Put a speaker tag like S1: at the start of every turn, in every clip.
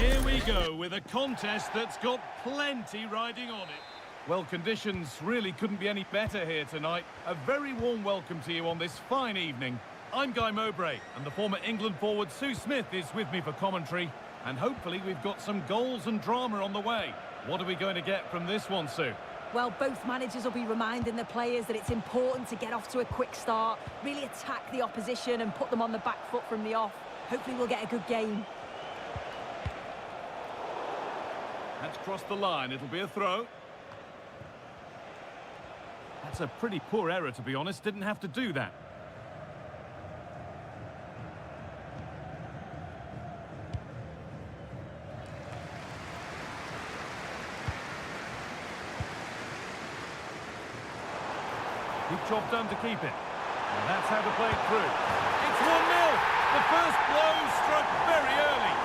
S1: Here we go with a contest that's got plenty riding on it. Well, conditions really couldn't be any better here tonight. A very warm welcome to you on this fine evening. I'm Guy Mowbray, and the former England forward Sue Smith is with me for commentary. And hopefully we've got some goals and drama on the way. What are we going to get from this one, Sue?
S2: Well, both managers will be reminding the players that it's important to get off to a quick start, really attack the opposition and put them on the back foot from the off. Hopefully we'll get a good game.
S1: That's crossed the line. It'll be a throw. That's a pretty poor error, to be honest. Didn't have to do that. Good job done to keep it. And that's how to play it through. It's 1-0. The first blow struck very early.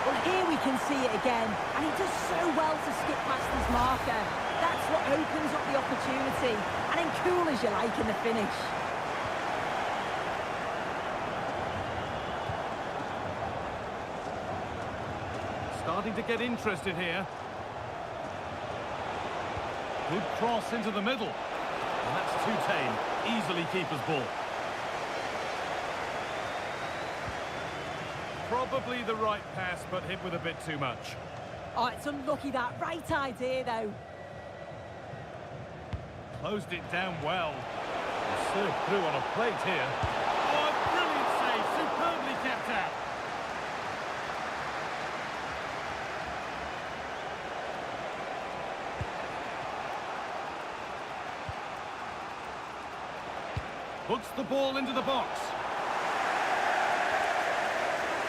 S2: Well, here we can see it again, and he does so well to skip past his marker. That's what opens up the opportunity, and then cool as you like in the finish.
S1: Starting to get interested here. Good cross into the middle. And that's too tame. Easily keeper's ball. Probably the right pass, but hit with a bit too much.
S2: Oh, it's unlucky that. Right idea, though.
S1: Closed it down well. Served through on a plate here. Oh, a brilliant save. Superbly kept out. Puts the ball into the box.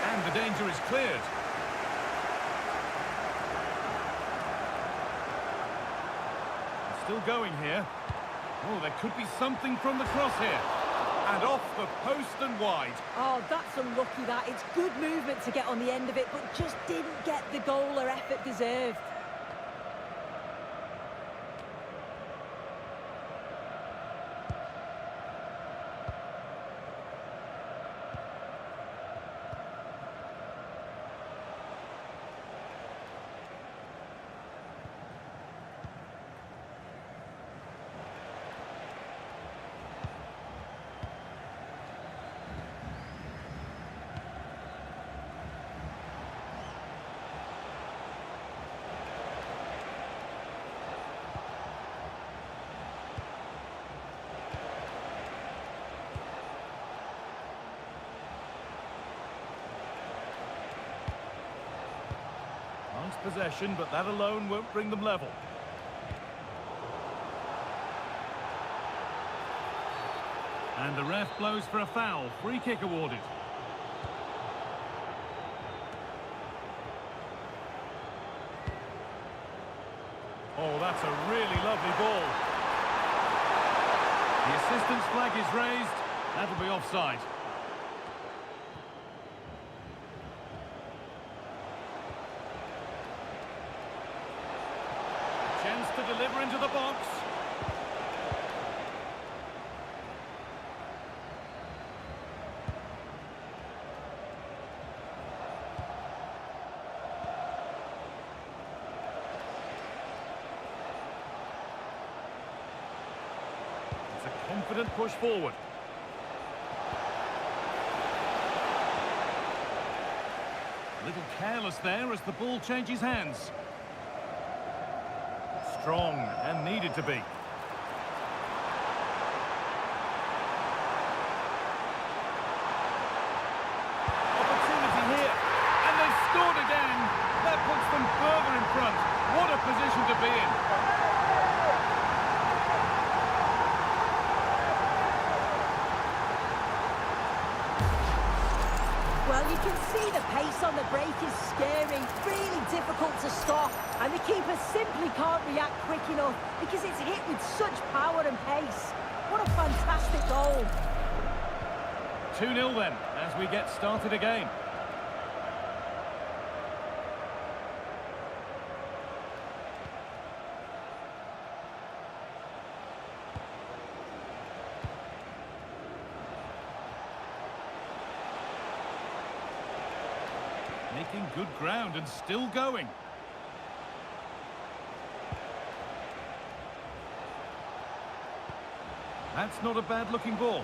S1: And the danger is cleared. It's still going here. Oh, there could be something from the cross here. And off the post and wide.
S2: Oh, that's unlucky, that. It's good movement to get on the end of it, but just didn't get the goal or effort deserved.
S1: Nice possession, but that alone won't bring them level. And the ref blows for a foul. Free kick awarded. Oh, that's a really lovely ball. The assistant's flag is raised. That'll be offside. Chance to deliver into the box. It's a confident push forward. A little careless there as the ball changes hands. Strong and needed to be. Opportunity here, and they've scored again. That puts them further in front. What a position to be in.
S2: Well, you can see the pace on the break is scary, really difficult to stop, and the keeper simply can't react quick enough because it's hit with such power and pace. What a fantastic goal.
S1: 2-0 then, as we get started again. Making good ground and still going. That's not a bad-looking ball.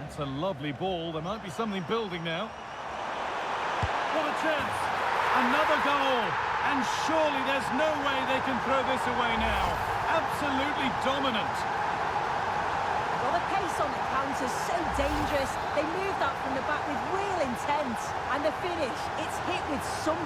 S1: That's a lovely ball. There might be something building now. What a chance! Another goal! And surely there's no way they can throw this away now. Absolutely dominant.
S2: Well, the pace on the counter's so dangerous. They move that from the back with real intent. And the finish, it's hit with some...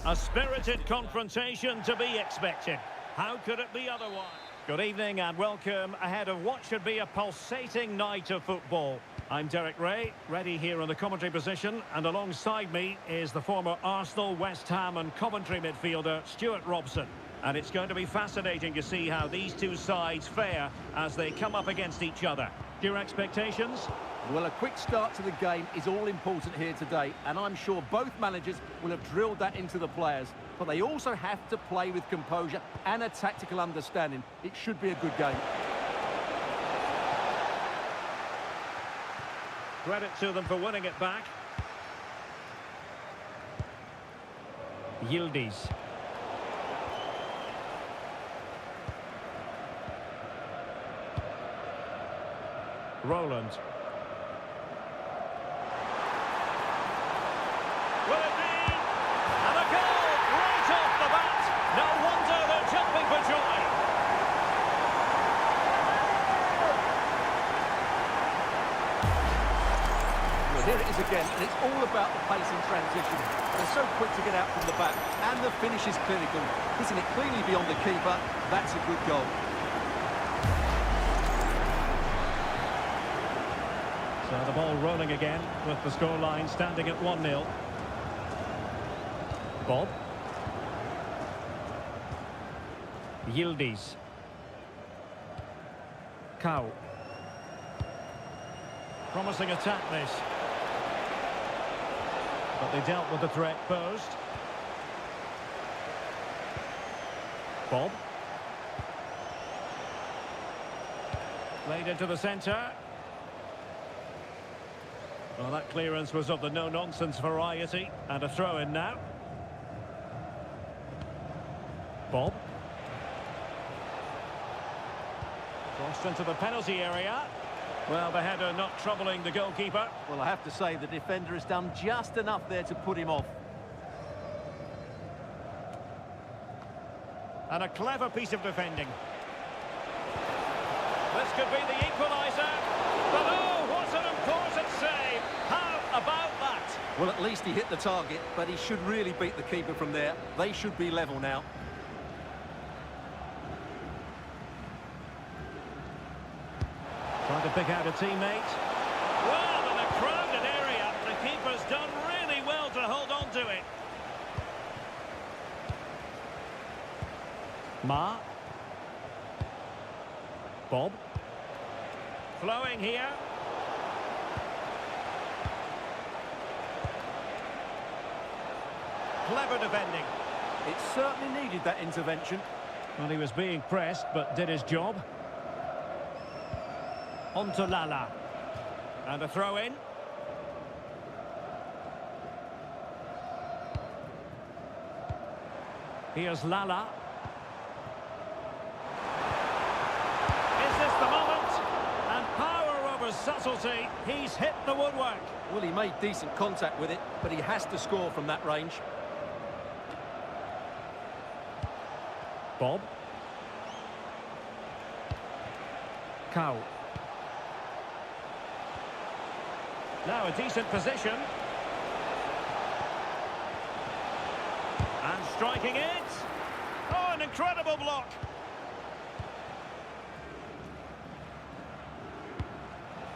S3: A spirited confrontation to be expected. How could it be otherwise? Good evening and welcome ahead of what should be a pulsating night of football. I'm Derek Ray, ready here in the commentary position, and alongside me is the former Arsenal, West Ham and Coventry midfielder Stuart Robson. And it's going to be fascinating to see how these two sides fare as they come up against each other. Your expectations?
S4: Well, a quick start to the game is all important here today, and I'm sure both managers will have drilled that into the players. But they also have to play with composure and a tactical understanding. It should be a good game.
S3: Credit to them for winning it back. Yildiz. Roland. Will it be? And a goal right off the bat. No wonder they're jumping for joy.
S4: Well, here it is again, and it's all about the pace in transition. They're so quick to get out from the back, and the finish is clinical. Hitting it cleanly beyond the keeper, that's a good goal.
S3: So the ball rolling again with the scoreline standing at 1-0. Bob. Yildiz. Cow. Promising attack this. But they dealt with the threat posed. Bob. Played into the centre. Well, that clearance was of the no-nonsense variety, and a throw-in now. Bob. Crossed into the penalty area. Well, the header not troubling the goalkeeper.
S4: Well, I have to say the defender has done just enough there to put him off.
S3: And a clever piece of defending. This could be the equaliser. But oh, what an important save. How about that?
S4: Well, at least he hit the target, but he should really beat the keeper from there. They should be level now.
S3: Trying to pick out a teammate. Well, in a crowded area, the keeper's done really well to hold on to it. Ma. Bob. Flowing here. Clever defending.
S4: It certainly needed that intervention.
S3: Well, he was being pressed, but did his job. On to Lala. And a throw-in. Here's Lala. Is this the moment? And power over subtlety. He's hit the woodwork.
S4: Well, he made decent contact with it, but he has to score from that range.
S3: Bob. Cow. Now a decent position. And striking it. Oh, an incredible block.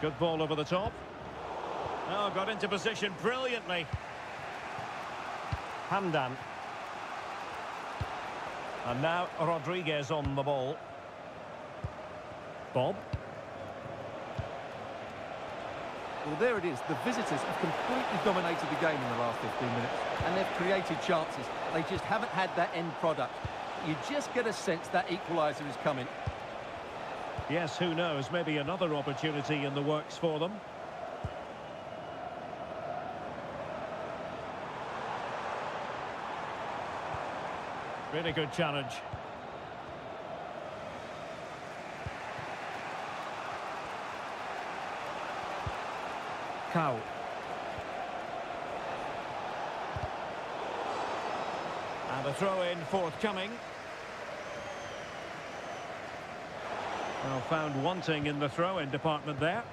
S3: Good ball over the top. Oh, got into position brilliantly. Hamdan. And now Rodriguez on the ball. Bob.
S4: Well, there it is. The visitors have completely dominated the game in the last 15 minutes, and they've created chances. They just haven't had that end product. You just get a sense that equaliser is coming.
S3: Yes, who knows? Maybe another opportunity in the works for them. Really good challenge. Cow. And a throw-in forthcoming. Well, found wanting in the throw-in department there.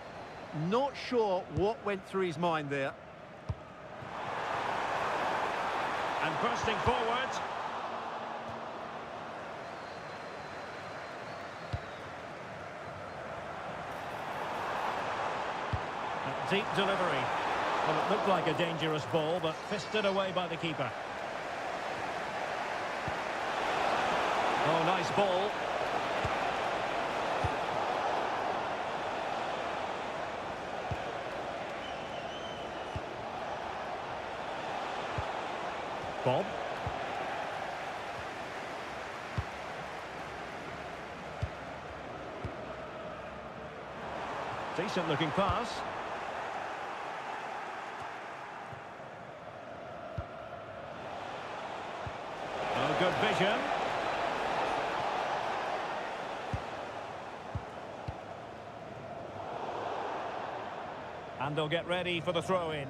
S4: Not sure what went through his mind there.
S3: And bursting forward. Deep delivery. Well, it looked like a dangerous ball, but fisted away by the keeper. Oh, nice ball. Bob. Decent looking pass. Oh, good vision. And they'll get ready for the throw-in.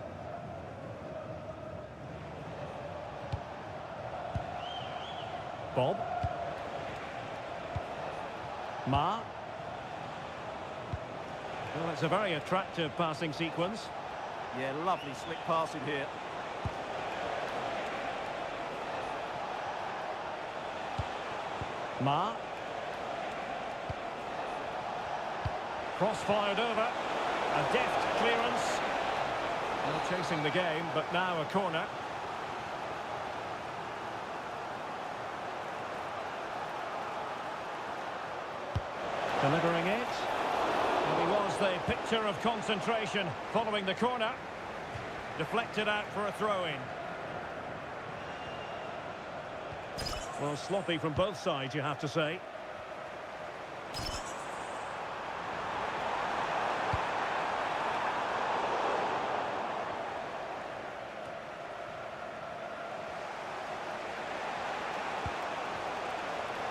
S3: Bob. Ma. Well, it's a very attractive passing sequence.
S4: Yeah, lovely slick passing here.
S3: Ma. Cross-fired over. A deft clearance. Well, chasing the game, but now a corner. Delivering it. And he was the picture of concentration following the corner. Deflected out for a throw-in. Well, sloppy from both sides, you have to say.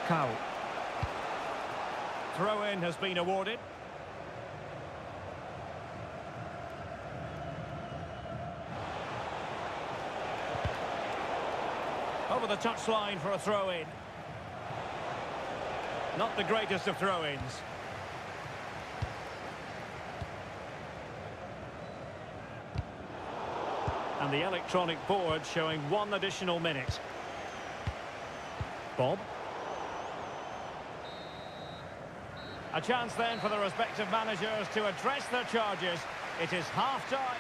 S3: Cow. Throw-in has been awarded. Over the touchline for a throw-in. Not the greatest of throw-ins. And the electronic board showing 1 additional minute. Bob. A chance then for the respective managers to address their charges. It is half-time.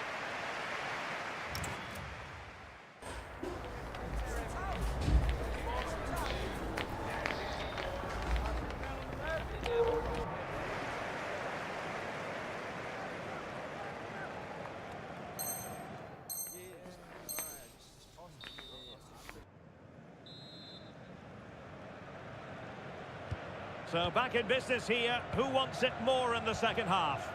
S3: So back in business here. Who wants it more in the second half?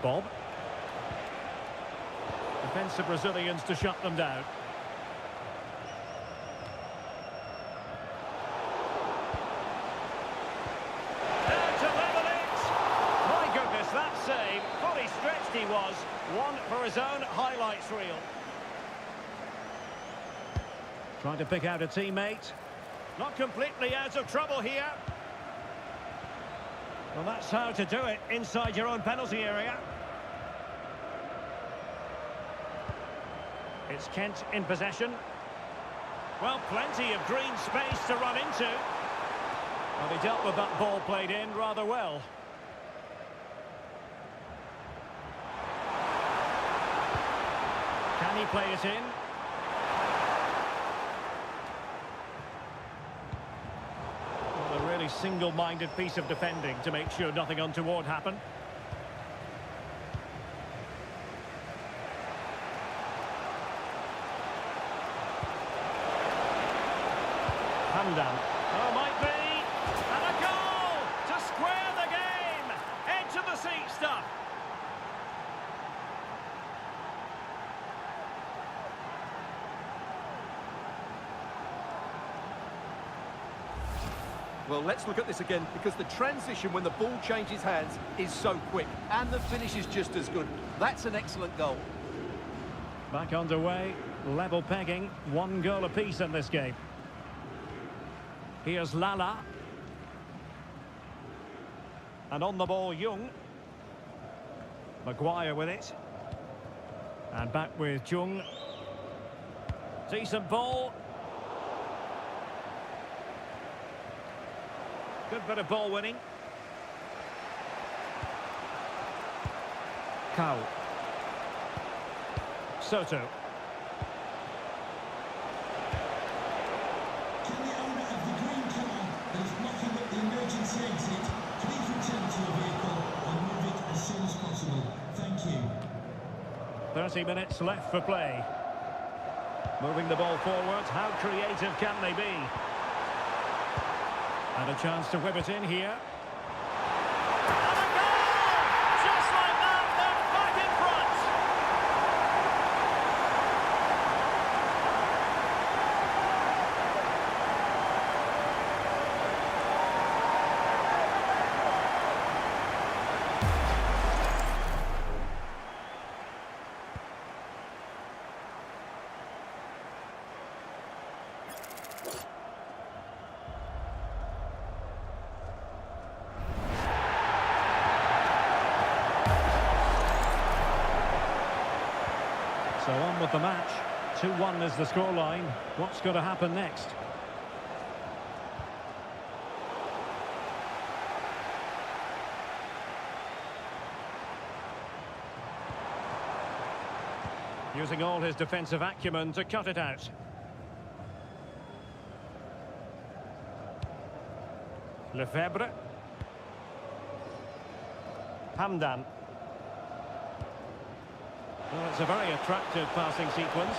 S3: Bob. Defensive Brazilians to shut them down. There to level it! My goodness, that save. Fully stretched he was. One for his own highlights reel. Trying to pick out a teammate. Not completely out of trouble here. Well, that's how to do it inside your own penalty area. It's Kent in possession. Well, plenty of green space to run into. Well, he dealt with that ball played in rather well. Can he play it in? Well, a really single-minded piece of defending to make sure nothing untoward happened. Hamdan. Oh, might be. And a goal to square the game. Edge of the seat stuff.
S4: Well, let's look at this again, because the transition when the ball changes hands is so quick, and the finish is just as good. That's an excellent goal.
S3: Back underway, level pegging, 1 goal apiece in this game. Here's Lala. And on the ball, Jung. Maguire with it. And back with Jung. Decent ball. Good bit of ball winning. Cow. Soto.
S5: Can the owner of the green car that is blocking up the emergency exit please return to your vehicle and move it as soon as possible? Thank you.
S3: 30 minutes left for play. Moving the ball forward. How creative can they be? And a chance to whip it in here. And a goal! Just like that, they're back in front. So on with the match. 2-1 is the scoreline. What's going to happen next? Using all his defensive acumen to cut it out. Lefebvre. Hamdan. Well, it's a very attractive passing sequence.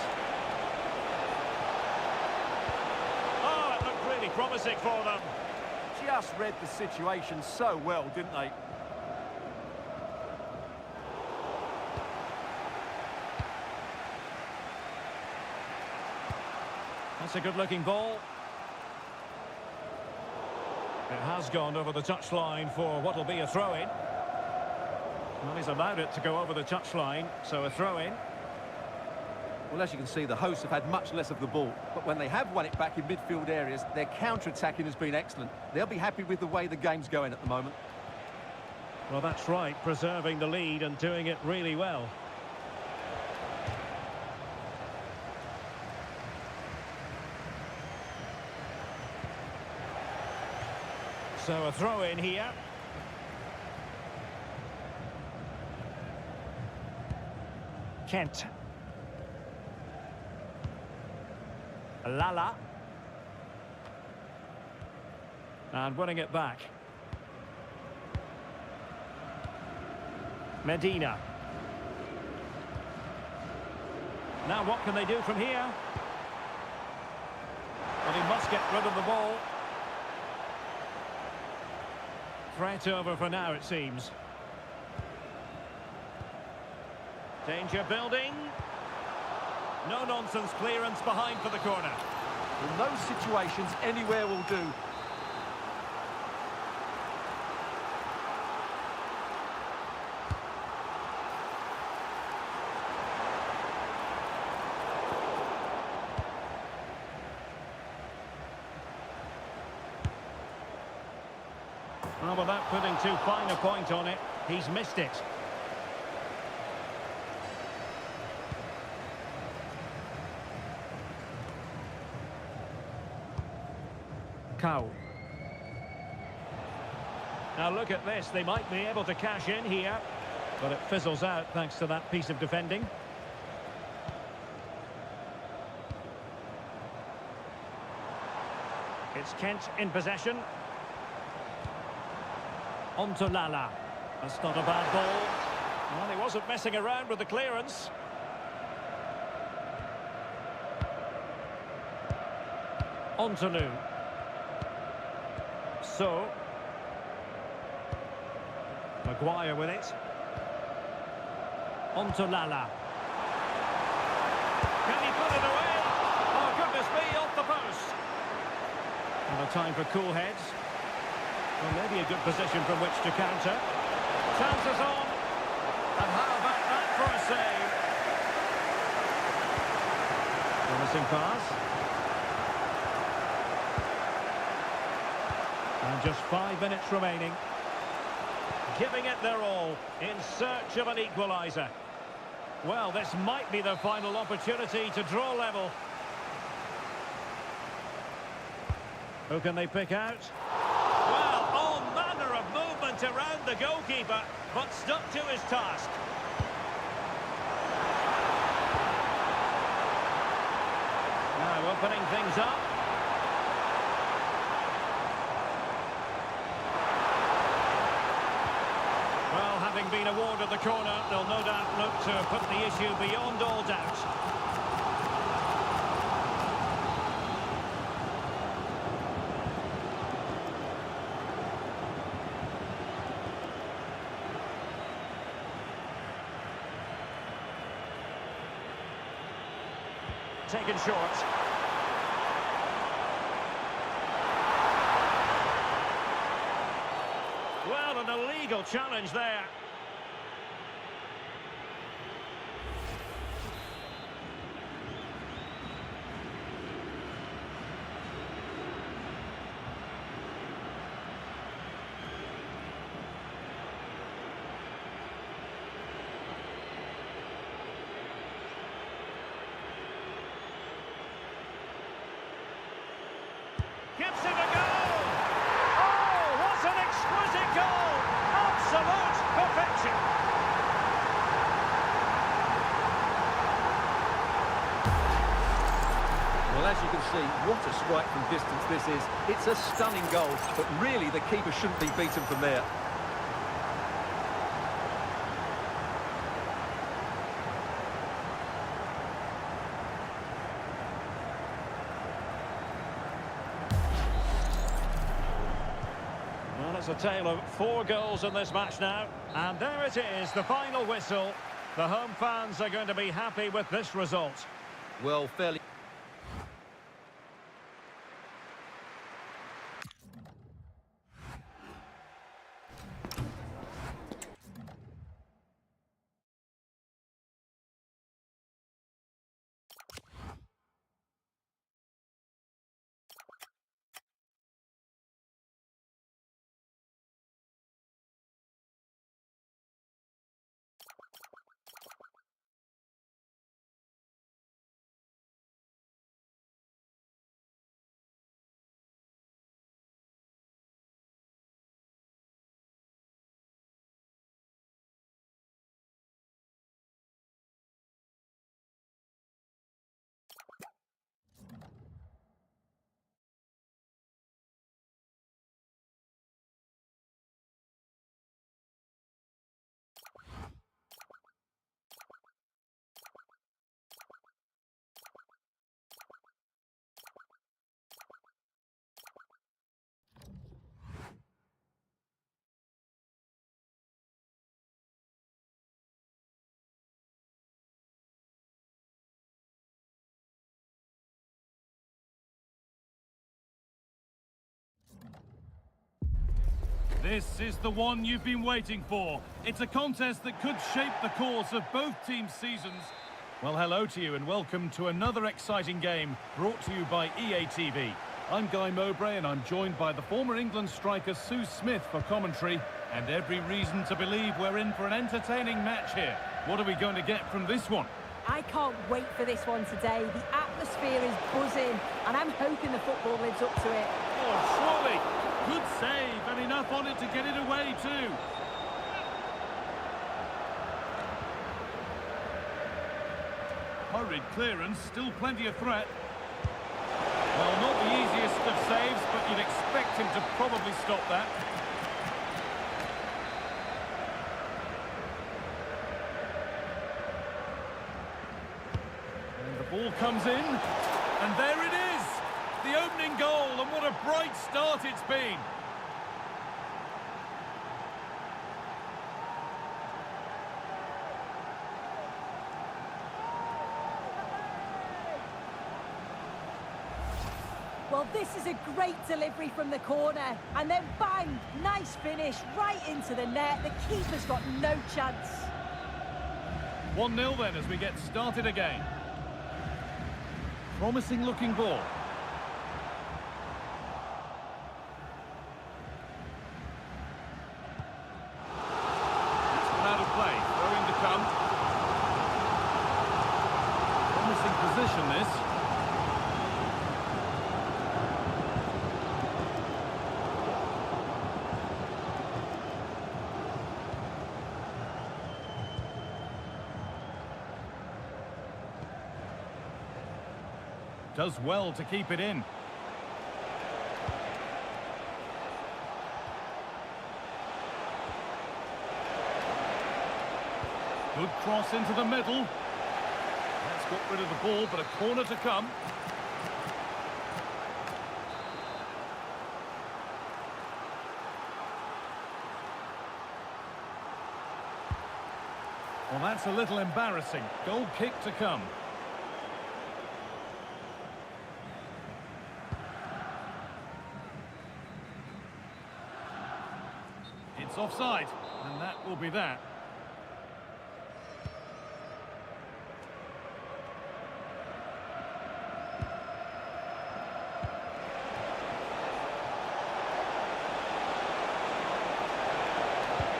S3: Oh, it looked really promising for them.
S4: Just read the situation so well, didn't they?
S3: That's a good-looking ball. It has gone over the touchline for what will be a throw-in. Well, he's allowed it to go over the touchline, so a throw-in.
S4: Well, as you can see, the hosts have had much less of the ball, but when they have won it back in midfield areas, their counter-attacking has been excellent. They'll be happy with the way the game's going at the moment.
S3: Well, that's right, preserving the lead and doing it really well. So a throw in here. Kent. Lala. And winning it back. Medina. Now what can they do from here? Well, he must get rid of the ball. Threat over for now, it seems. Danger building. No-nonsense clearance behind for the corner.
S4: In those situations, anywhere will do.
S3: Well, without putting too fine a point on it, he's missed it. Cow. Now look at this, they might be able to cash in here, but it fizzles out thanks to that piece of defending. It's Kent in possession. On to Lala. That's not a bad ball. Well, he wasn't messing around with the clearance. On to Lu. So, Maguire with it. On to Lala. Can he put it away? Oh, goodness me, off the post. And a time for cool heads. Well, maybe a good position from which to counter. Chances on. And how about that for a save? Promising pass. And just 5 minutes remaining. Giving it their all in search of an equaliser. Well, this might be their final opportunity to draw level. Who can they pick out? Well, all manner of movement around the goalkeeper, but stuck to his task. Now opening things up. Well, having been awarded the corner, they'll no doubt look to put the issue beyond all doubt. Taken short. Well, an illegal challenge there. Gives it a go! Oh, what an exquisite goal! Absolute perfection!
S4: Well, as you can see, what a strike from distance this is. It's a stunning goal, but really the keeper shouldn't be beaten from there.
S3: Well, it's a tale of 4 goals in this match now. And there it is, the final whistle. The home fans are going to be happy with this result.
S4: Well, fairly...
S1: This is the one you've been waiting for. It's a contest that could shape the course of both teams' seasons. Well, hello to you and welcome to another exciting game brought to you by EA TV. I'm Guy Mowbray and I'm joined by the former England striker Sue Smith for commentary, and every reason to believe we're in for an entertaining match here. What are we going to get from this one?
S2: I can't wait for this one today. The atmosphere is buzzing, and I'm hoping the football lives up to it.
S1: Oh, surely! Good save, and enough on it to get it away too. Hurried clearance, still plenty of threat. Well, not the easiest of saves, but you'd expect him to probably stop that. And the ball comes in, and there it is! The opening goal, and what a bright start it's been!
S2: Well, this is a great delivery from the corner, and then bang, nice finish right into the net. The keeper's got no chance.
S1: 1-0 then as we get started again. Promising looking ball. It's come out of play, throwing to come. Promising position this. Does well to keep it in. Good cross into the middle. That's got rid of the ball, but a corner to come. Well, that's a little embarrassing. Goal kick to come. It's offside, and that will be that.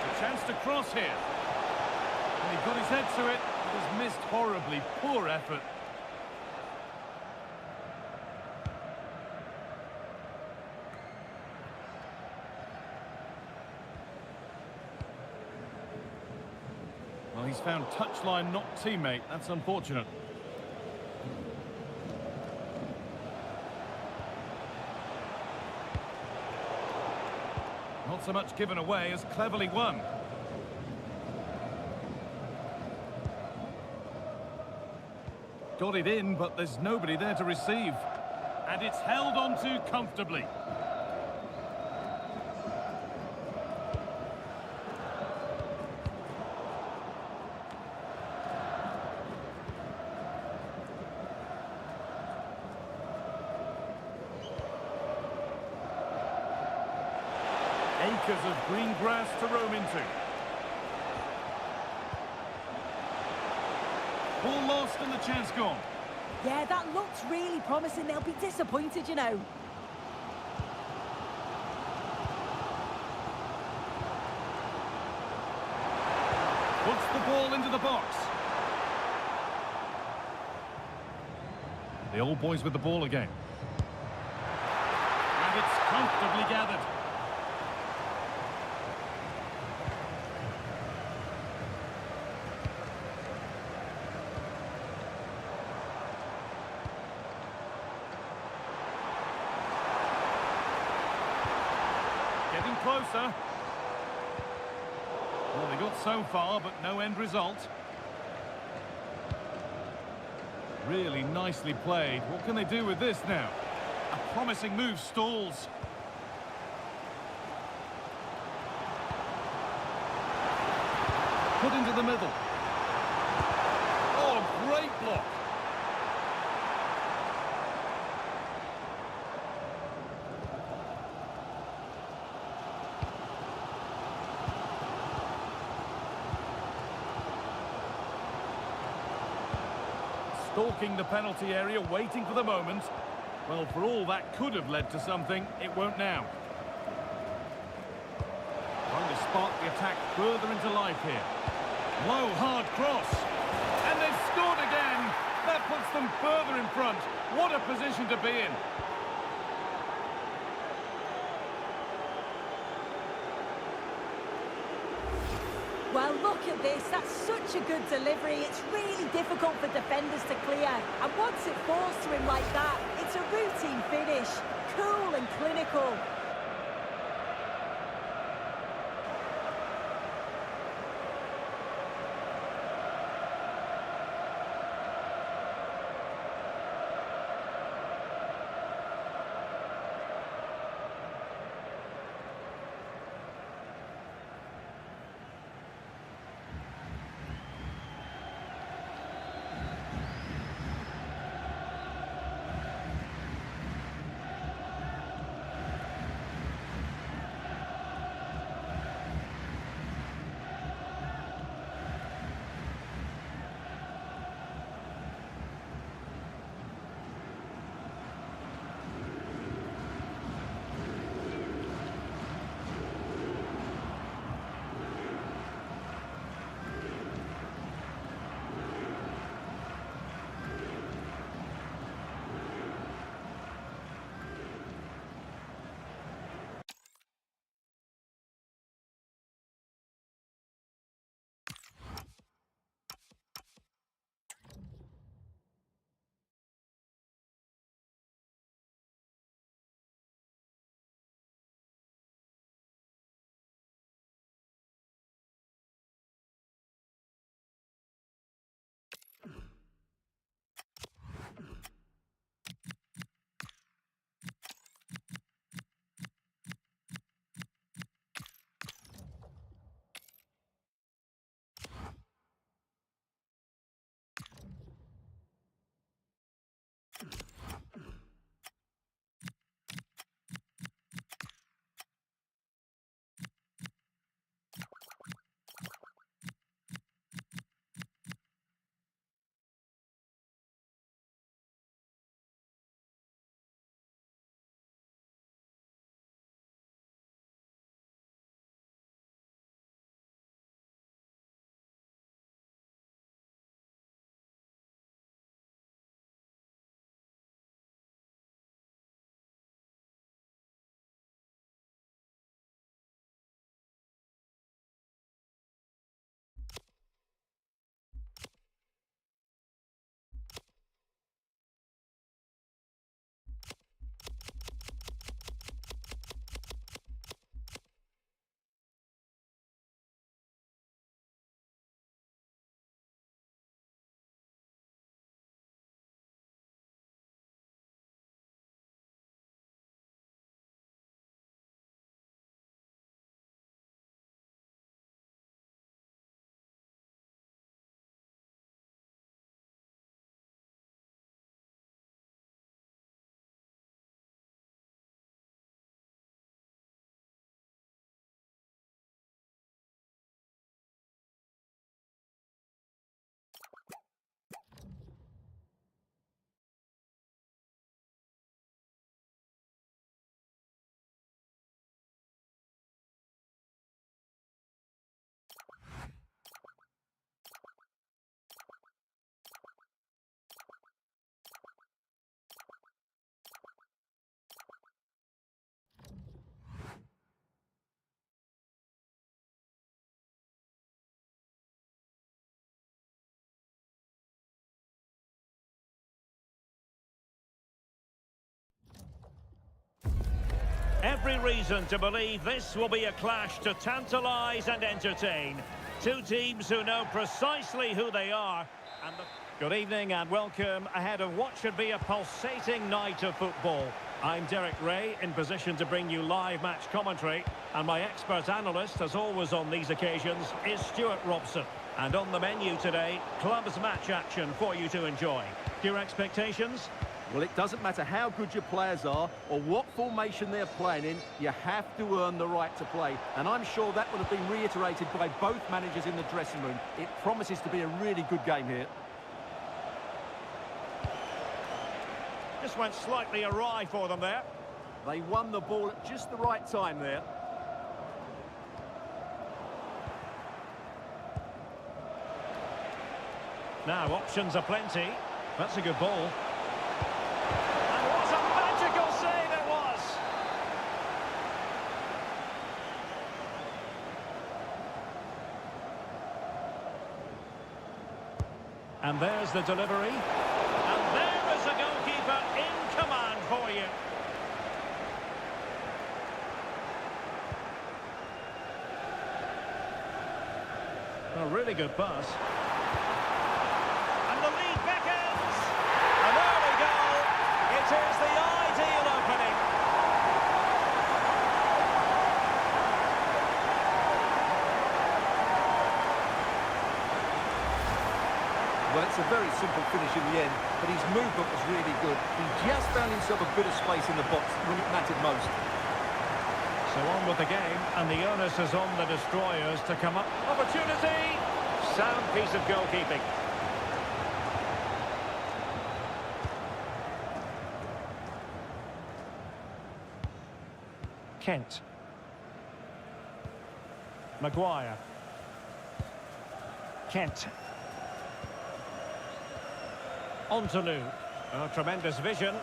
S1: A chance to cross here. And he got his head to it, but has missed horribly. Poor effort. Well, he's found touchline, not teammate. That's unfortunate. Not so much given away as cleverly won. Got it in, but there's nobody there to receive. And it's held onto comfortably. Acres of green grass to roam into. Ball lost and the chance gone.
S2: Yeah, that looks really promising. They'll be disappointed, you know.
S1: Puts the ball into the box. The old boys with the ball again. And it's comfortably gathered. Getting closer. Well, they got so far, but no end result. Really nicely played. What can they do with this now? A promising move stalls. Put into the middle. Oh, great block. stalking the penalty area, waiting for the moment. Well, for all that could have led to something, it won't now. Trying to spark the attack further into life here. Low, hard cross. And they've scored again. That puts them further in front. What a position to be in.
S2: Well, look at this. That's such a good delivery. It's really difficult for defenders to clear. And once it falls to him like that, it's a routine finish. Cool and clinical.
S3: Every reason to believe this will be a clash to tantalise and entertain. Two teams who know precisely who they are. And Good evening and welcome ahead of what should be a pulsating night of football. I'm Derek Ray, in position to bring you live match commentary. And my expert analyst, as always on these occasions, is Stuart Robson. And on the menu today, clubs match action for you to enjoy. Your expectations?
S4: Well, it doesn't matter how good your players are or what formation they're playing in, you have to earn the right to play. And I'm sure that would have been reiterated by both managers in the dressing room. It promises to be a really good game here.
S3: Just went slightly awry for them there.
S4: They won the ball at just the right time there.
S3: Now, options are plenty. That's a good ball. And what a magical save it was! And there's the delivery. And there is a goalkeeper in command for you. A really good pass. And the lead beckons. An early goal. It is the ideal opening.
S4: Well, it's a very simple finish in the end, but his movement was really good. He just found himself a bit of space in the box when it mattered most.
S3: So on with the game, and the onus is on the destroyers to come up. Opportunity! Sound piece of goalkeeping. Kent. Maguire. Kent. Ontolu. Oh, tremendous vision.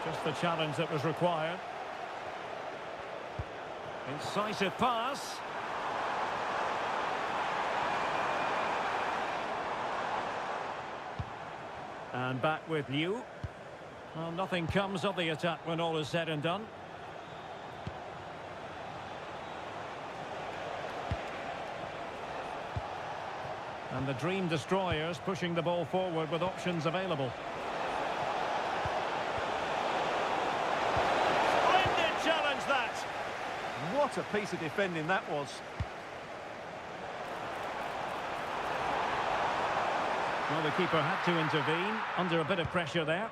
S3: Just the challenge that was required. Incisive pass. And back with Liu. Well, nothing comes of the attack when all is said and done. And the Dream Destroyers pushing the ball forward with options available. Splendid challenge that!
S4: What a piece of defending that was.
S3: Well, the keeper had to intervene under a bit of pressure there.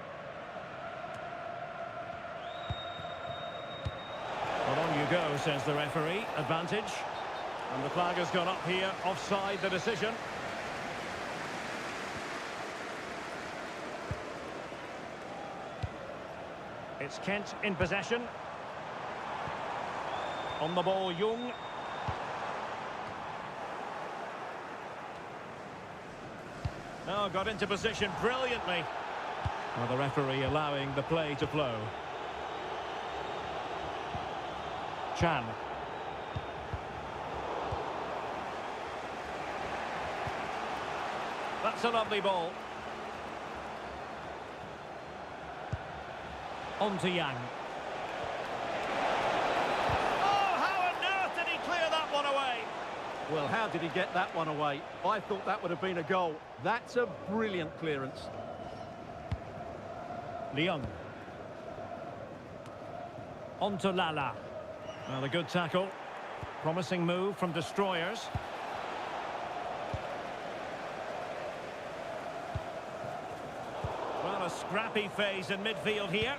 S3: Well, on you go, says the referee. Advantage. And the flag has gone up here. Offside the decision. It's Kent in possession. On the ball, Jung. Oh, got into position brilliantly. Well, the referee allowing the play to flow. Chan. That's a lovely ball. On to Yang. Oh, how on earth did he clear that one away?
S4: Well, how did he get that one away? I thought that would have been a goal. That's a brilliant clearance.
S3: Leung. On to Lala. Well, a good tackle. Promising move from Destroyers. Well, a scrappy phase in midfield here.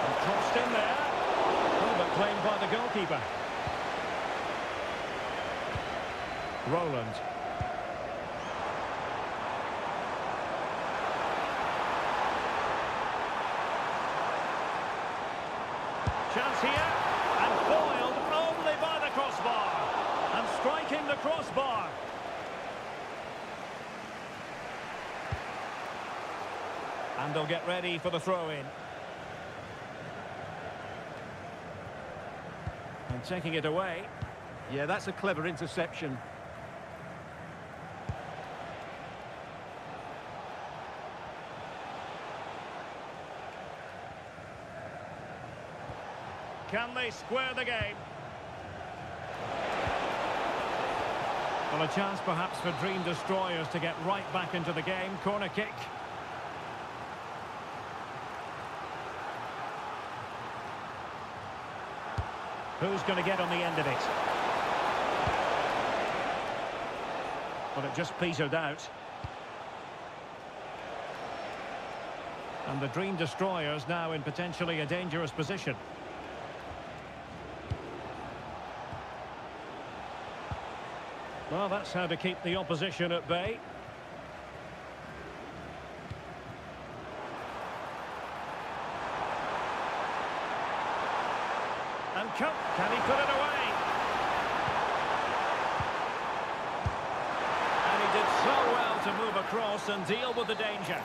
S3: And crossed in there. Oh, but claimed by the goalkeeper. Roland. Chance here, and foiled only by the crossbar. And striking the crossbar. And they'll get ready for the throw-in. And taking it away.
S4: Yeah, that's a clever interception.
S3: Can they square the game? Well, a chance perhaps for Dream Destroyers to get right back into the game. Corner kick. Who's going to get on the end of it? Well, it just petered out. And the Dream Destroyers now in potentially a dangerous position. Well, that's how to keep the opposition at bay. And can he put it away? And he did so well to move across and deal with the danger.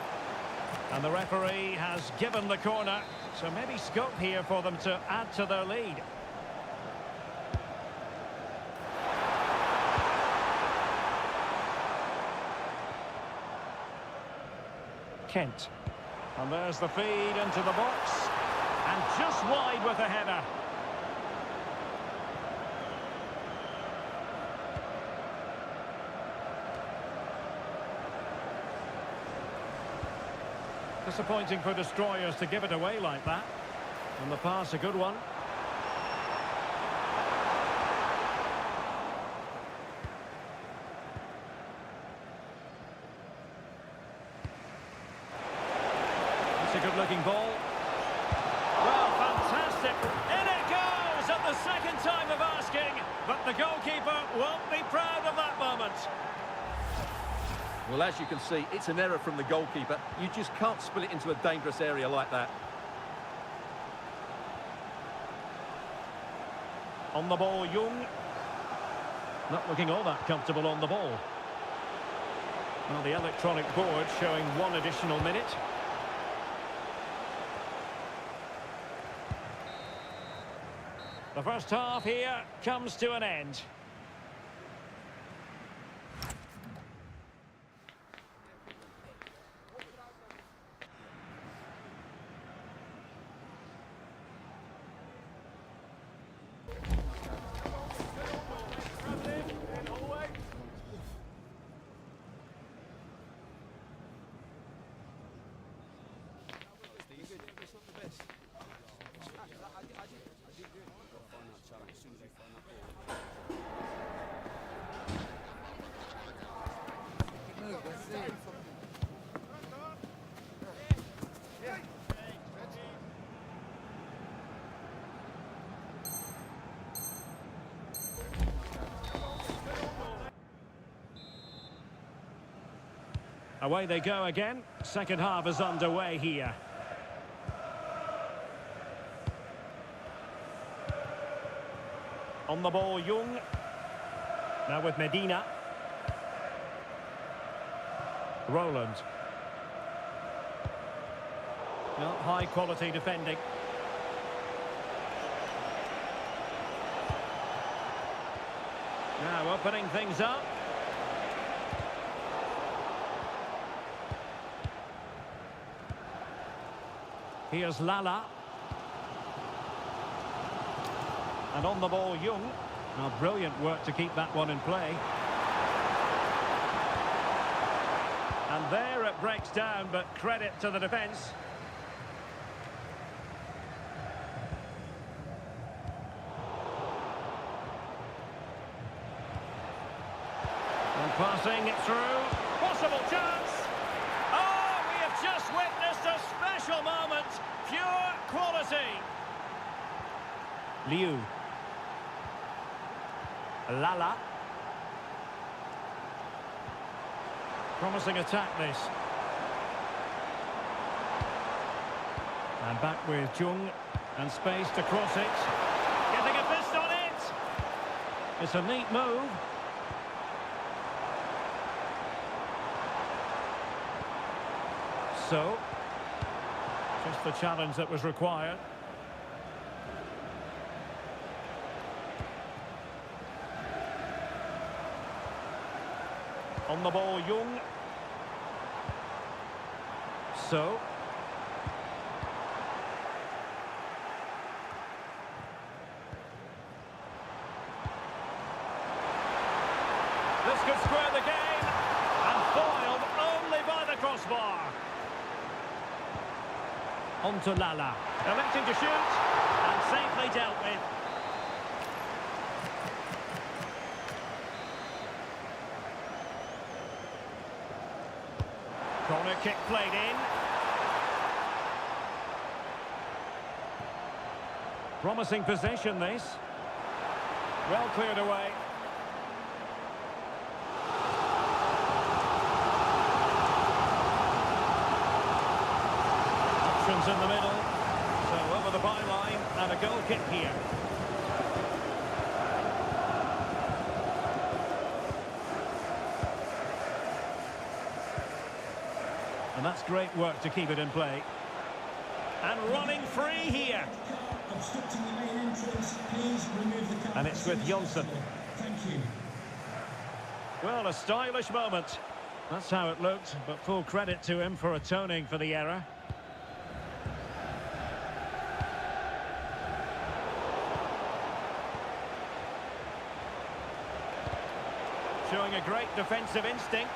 S3: And the referee has given the corner, so maybe scope here for them to add to their lead. Kent. And there's the feed into the box. And just wide with a header. Disappointing for destroyers to give it away like that. And the pass, a good one. It's a good-looking ball. Well, fantastic. In it goes at the second time of asking. But the goalkeeper won't be proud of that moment.
S4: Well, as you can see, it's an error from the goalkeeper. You just can't spill it into a dangerous area like that.
S3: On the ball, Jung. Not looking all that comfortable on the ball. Well, the electronic board showing 1 additional minute. The first half here comes to an end. Away they go again. Second half is underway here. On the ball, Jung. Now with Medina. Roland. Well, high quality defending. Now opening things up. Here's Lala. And on the ball, Jung. Now, brilliant work to keep that one in play. And there it breaks down, but credit to the defence. And passing it through. Possible chance. Oh, we have just witnessed a special moment. Pure quality. Liu. Lala. Promising attack this. And back with Jung. And space to cross it. Getting a fist on it. It's a neat move. So, just the challenge that was required. On the ball, Jung. So. This could square the game. And foiled only by the crossbar. On to Lala. Electing to shoot. And safely dealt with. Corner kick played in. Promising possession, this. Well cleared away. options in the middle. So over the byline and a goal kick here. And that's great work to keep it in play. And running free here.
S5: Obstructing the main entrance, please remove the car.
S3: And it's with Johnson.
S5: Thank you.
S3: Well, a stylish moment. That's how it looked, but full credit to him for atoning for the error. Showing a great defensive instinct.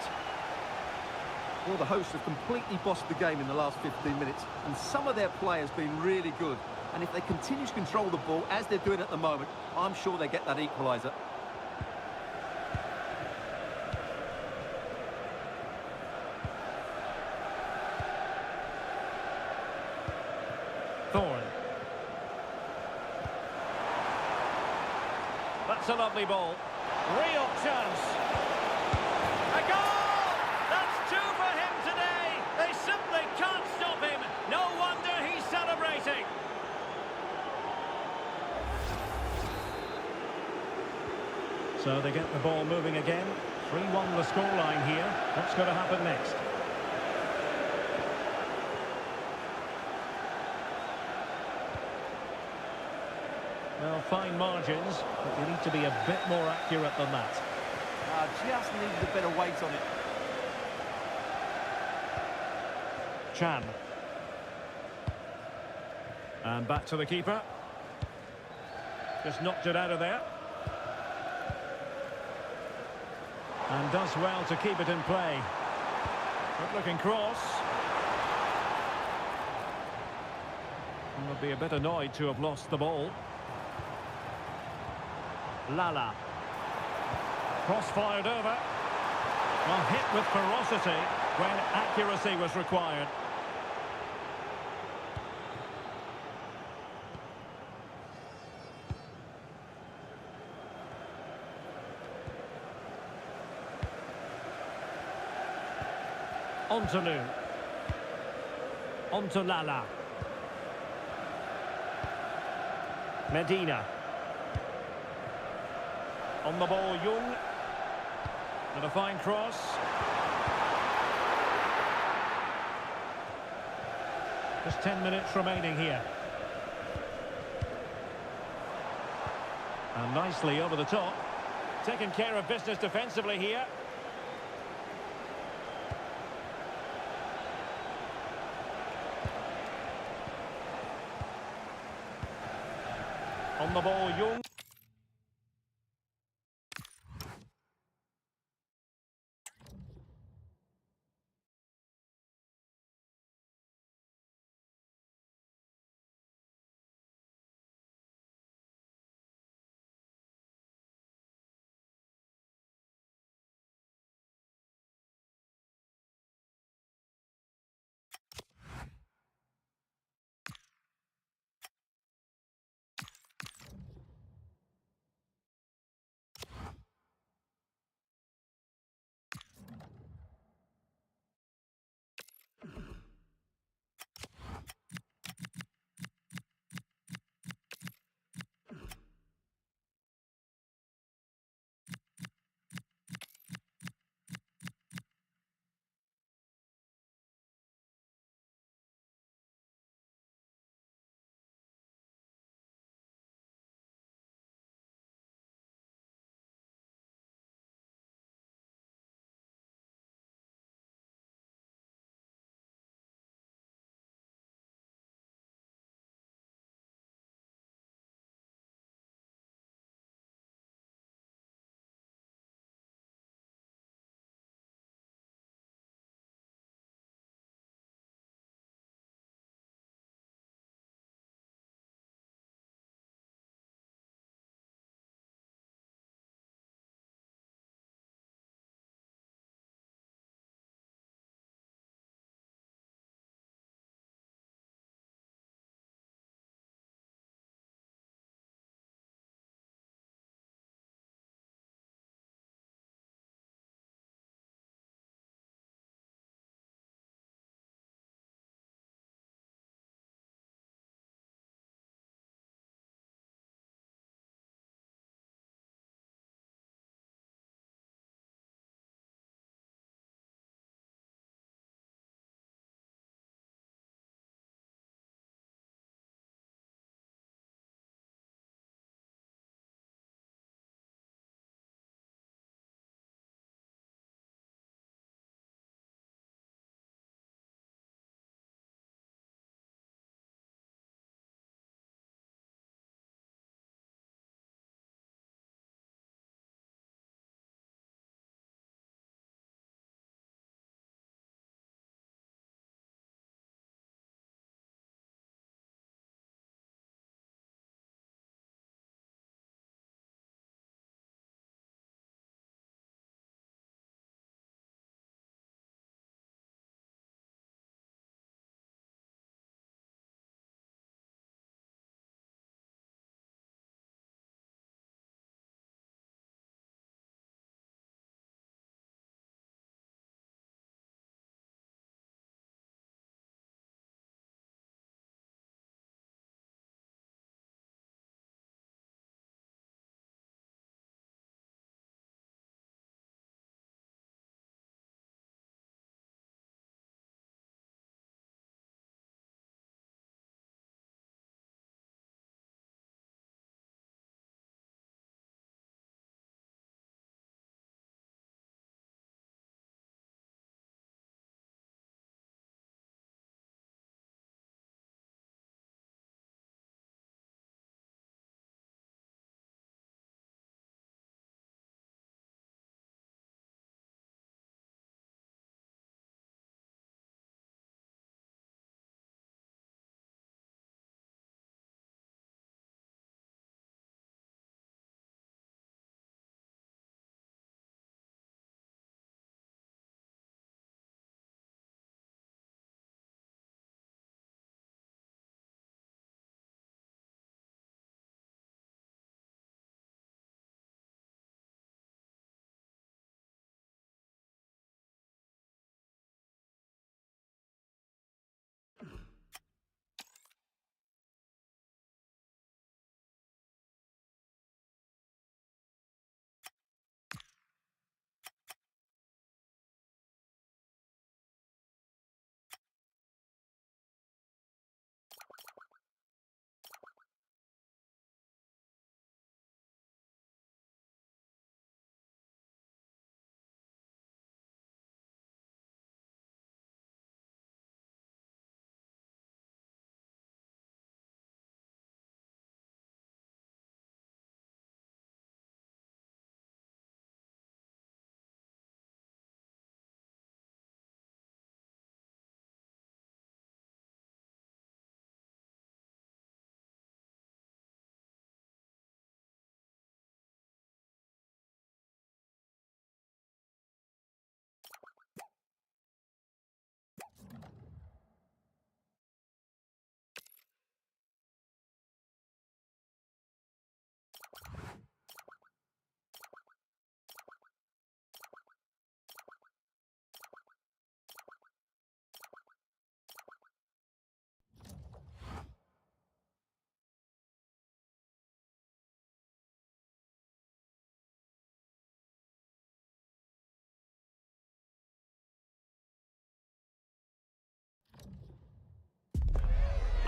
S4: Well, the hosts have completely bossed the game in the last 15 minutes, and some of their players been really good. And if they continue to control the ball, as they're doing at the moment, I'm sure they get that equaliser.
S3: Thorne. That's a lovely ball. Real chance. A goal! That's two for him today. They simply can't stop him. No wonder he's celebrating. So they get the ball moving again. 3-1 the scoreline here. What's going to happen next? Well, fine margins, but you need to be a bit more accurate than that.
S4: Just needed a bit of weight on it.
S3: Chan. And back to the keeper. Just knocked it out of there. And does well to keep it in play. Good looking cross. And would be a bit annoyed to have lost the ball. Lala. Cross fired over. Well, hit with ferocity when accuracy was required. Ontonu. Onto Lala. Medina. On the ball, Young. And a fine cross. Just 10 minutes remaining here. And nicely over the top. Taking care of business defensively here. On the ball, Young.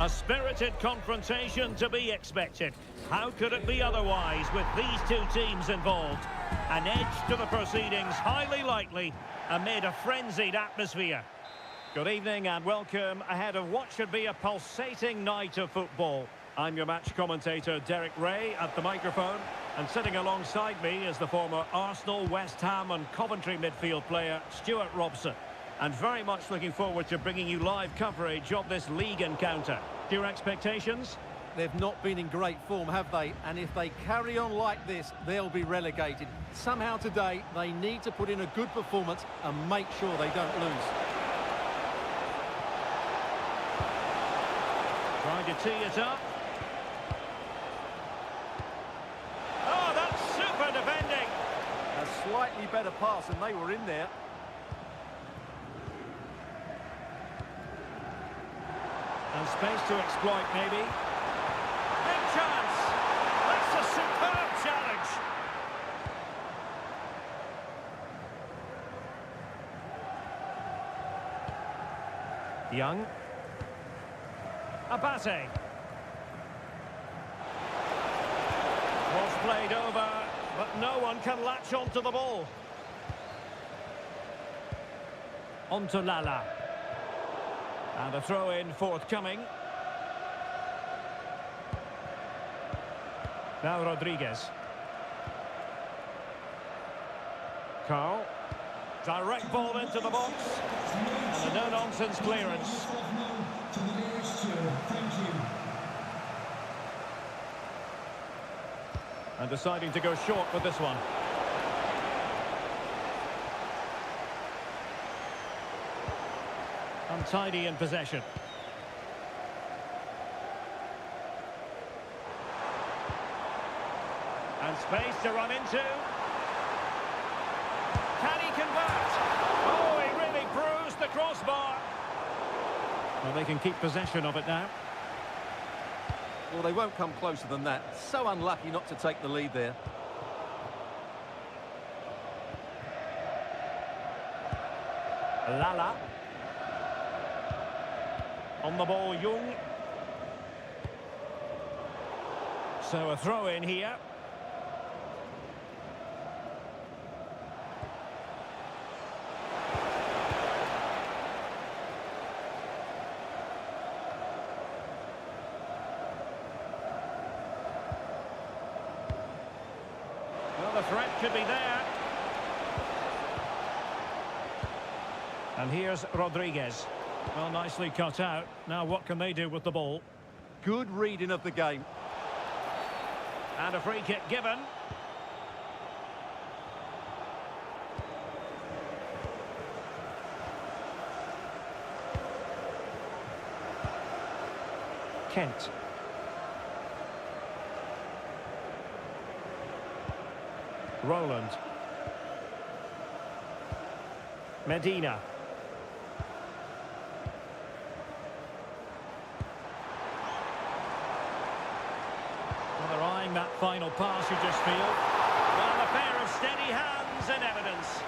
S3: A spirited confrontation to be expected. How could it be otherwise with these two teams involved? An edge to the proceedings, highly likely, amid a frenzied atmosphere. Good evening and welcome ahead of what should be a pulsating night of football. I'm your match commentator, Derek Ray, at the microphone. And sitting alongside me is the former Arsenal, West Ham and Coventry midfield player, Stuart Robson. And very much looking forward to bringing you live coverage of this league encounter. Your expectations?
S4: They've not been in great form, have they? And if they carry on like this, they'll be relegated. Somehow today, they need to put in a good performance and make sure they don't lose.
S3: Trying to tee it up. Oh, that's super defending.
S4: A slightly better pass and they were in there.
S3: And space to exploit, maybe. Big chance! That's a superb challenge! Young. Abate. Was played over, but no one can latch onto the ball. Onto Lala. And a throw-in forthcoming. Now Rodriguez. Carl. Direct ball into the box. And a no-nonsense clearance.
S5: To the nearest two. Thank you.
S3: And deciding to go short with this one. Untidy in possession. And space to run into. Can he convert? Oh, he really bruised the crossbar. Well, they can keep possession of it now.
S4: Well, they won't come closer than that. So unlucky not to take the lead there.
S3: Lala. On the ball, Jung. So a throw in here. Well, the threat could be there. And here's Rodriguez. Well, nicely cut out. Now what can they do with the ball?
S4: Good reading of the game.
S3: And a free kick given. Kent. Roland. Medina. Well, they're eyeing that final pass, you just feel. Well, a pair of steady hands in evidence.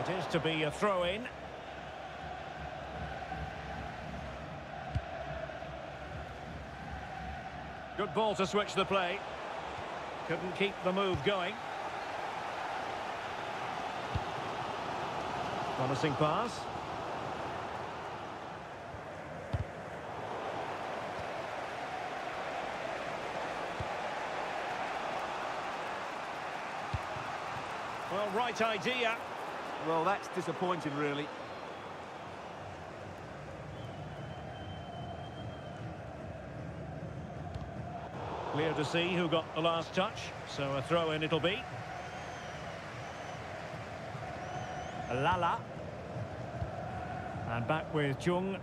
S3: It is to be a throw-in. Good ball to switch the play. Couldn't keep the move going. Promising pass. Well, right idea.
S4: Well, that's disappointing, really.
S3: Clear to see who got the last touch, so a throw-in it'll be. Lala. And back with Jung.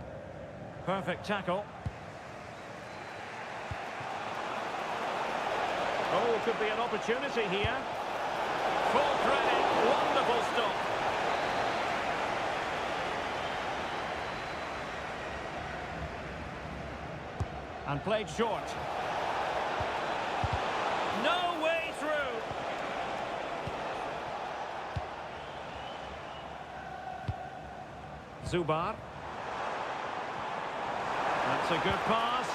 S3: Perfect tackle. Oh, could be an opportunity here. Full credit, wonderful stop. And played short. No way through. Zubar. That's a good pass.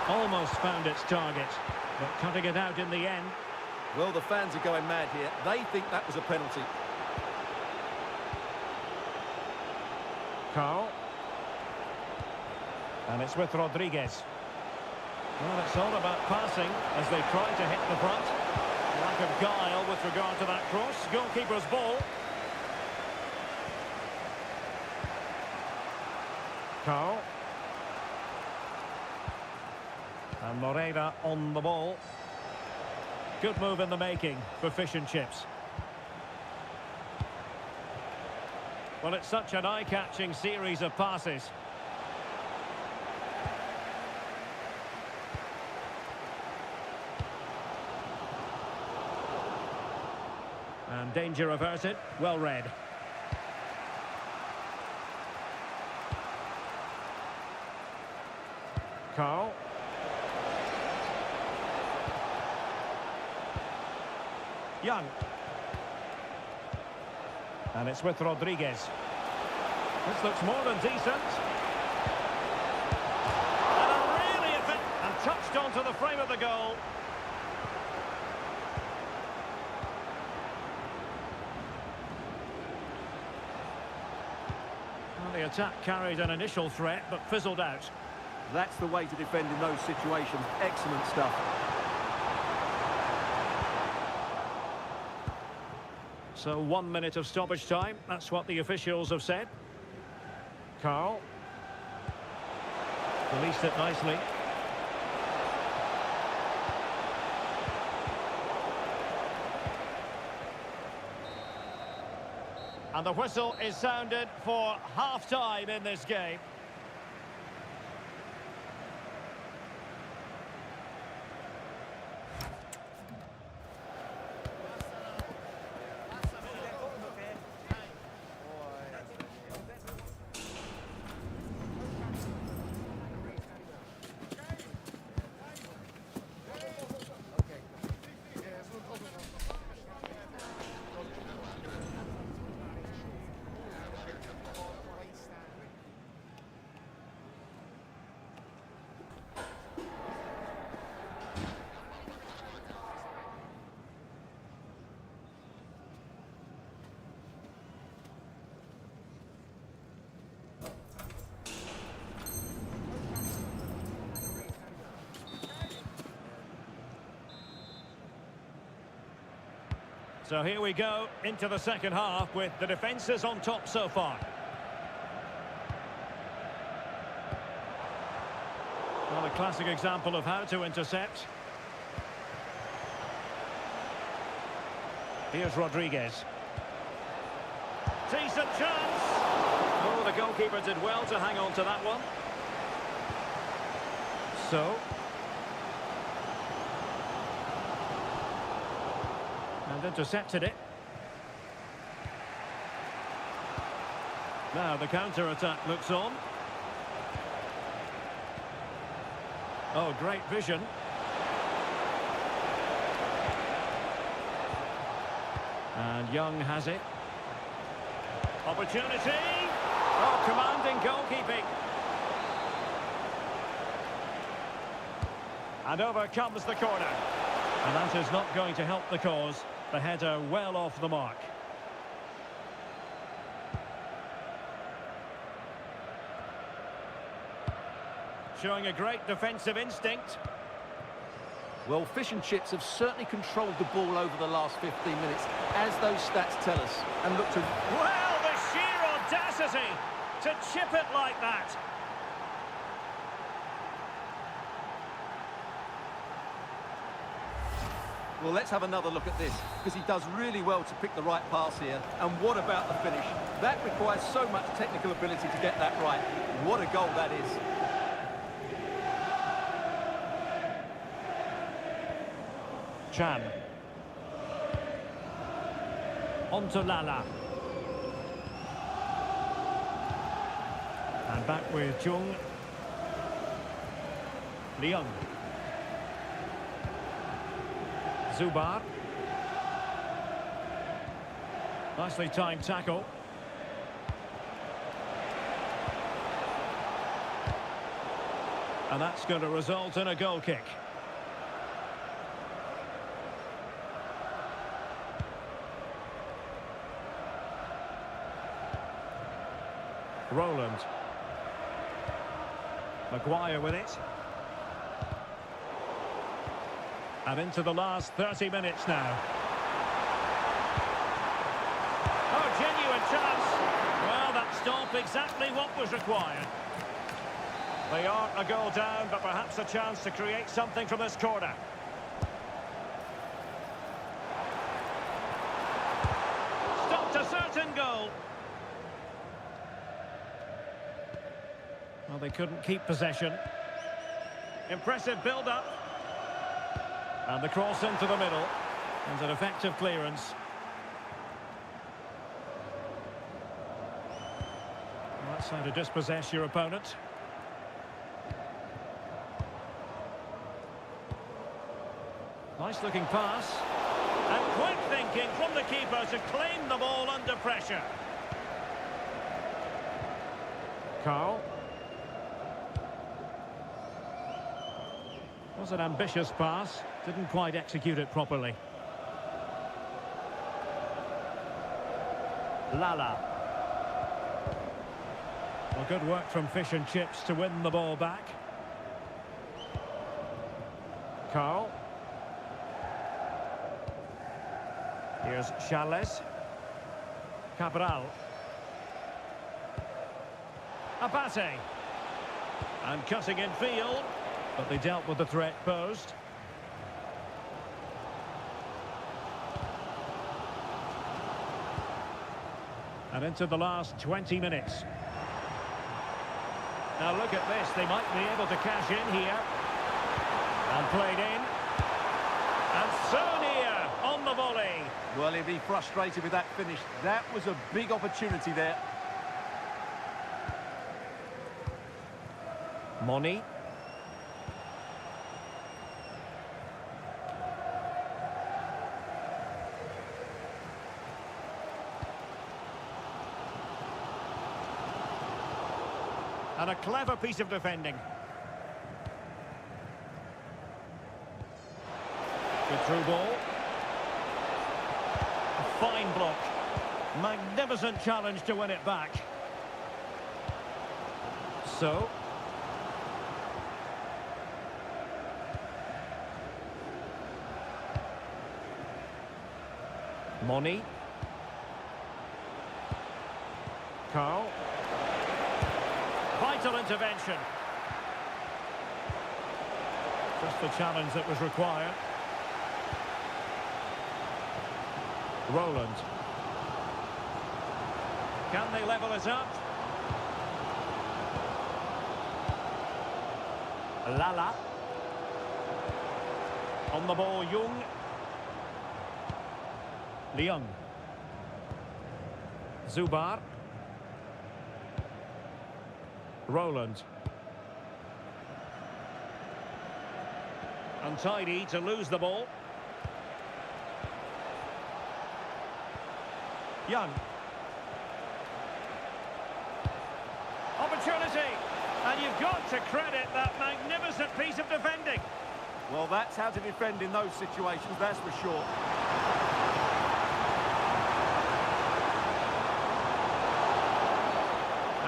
S3: Almost found its target, but cutting it out in the end.
S4: Well, the fans are going mad here. They think that was a penalty.
S3: Carl. And it's with Rodriguez. Well, it's all about passing as they try to hit the front. Lack of guile with regard to that cross. Goalkeeper's ball. Carl. And Moreira on the ball. Good move in the making for fish and chips. Well, it's such an eye-catching series of passes. And danger averted. Well read. Carl. Young. And it's with Rodriguez. This looks more than decent. And a really and touched onto the frame of the goal. Well, the attack carried an initial threat, but fizzled out.
S4: That's the way to defend in those situations. Excellent stuff.
S3: So 1 minute of stoppage time. That's what the officials have said. Carl. Released it nicely. And the whistle is sounded for half-time in this game. So here we go into the second half with the defences on top so far. Well, a classic example of how to intercept. Here's Rodriguez. Decent chance. Oh, the goalkeeper did well to hang on to that one. So. And intercepted it. Now the counter-attack looks on. Oh, great vision. And Young has it. Opportunity. Oh, commanding goalkeeping. And over comes the corner. And that is not going to help the cause. The header well off the mark. Showing a great defensive instinct.
S4: Well, fish and chips have certainly controlled the ball over the last 15 minutes, as those stats tell us. And look to...
S3: Well, the sheer audacity to chip it like that.
S4: Well, let's have another look at this, because he does really well to pick the right pass here. And what about the finish? That requires so much technical ability to get that right. What a goal that is.
S3: Chan. On to Lala. And back with Chung. Leung. Zubar. Nicely timed tackle. And that's going to result in a goal kick. Roland. Maguire with it. And into the last 30 minutes now. Oh, genuine chance. Well, that stop exactly what was required. They are a goal down, but perhaps a chance to create something from this corner. Stopped a certain goal. Well, they couldn't keep possession. Impressive build-up. And the cross into the middle. And an effective clearance. Well, that's how to dispossess your opponent. Nice looking pass. And quick thinking from the keeper to claim the ball under pressure. Carl. Was an ambitious pass. Didn't quite execute it properly. Lala. Well, good work from Fish and Chips to win the ball back. Carl. Here's Charles. Cabral. Abate. And cutting in field. But they dealt with the threat posed. And into the last 20 minutes. Now look at this. They might be able to cash in here. And played in. And so near on the volley.
S4: Well, he'll be frustrated with that finish. That was a big opportunity there.
S3: Moni. And a clever piece of defending. Good through ball. A fine block. Magnificent challenge to win it back. So. Moni. Carl. Vital intervention. Just the challenge that was required. Roland. Can they level it up? Lala. On the ball, Jung. Leung. Zubar. Roland. Untidy to lose the ball. Young. Opportunity. And you've got to credit that magnificent piece of defending.
S4: Well, that's how to defend in those situations, that's for sure.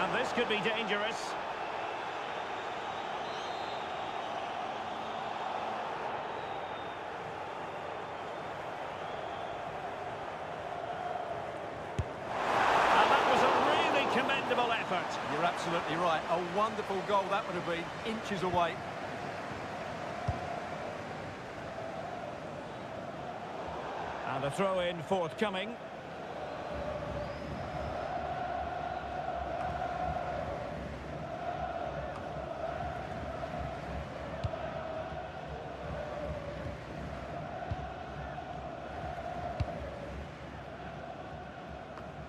S3: And this could be dangerous. Effort.
S4: You're absolutely right. A wonderful goal that would have been, inches away.
S3: And a throw-in forthcoming.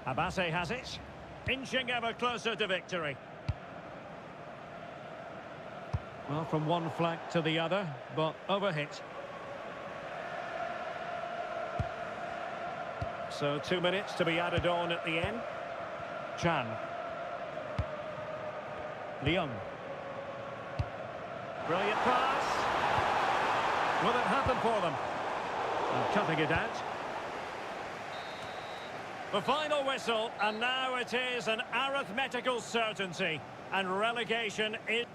S3: Abate has it. Inching ever closer to victory. Well, from one flank to the other, but overhit. So 2 minutes to be added on at the end. Chan. Leung. Brilliant pass. Will it happen for them? And cutting it out. The final whistle, and now it is an arithmetical certainty. And relegation is...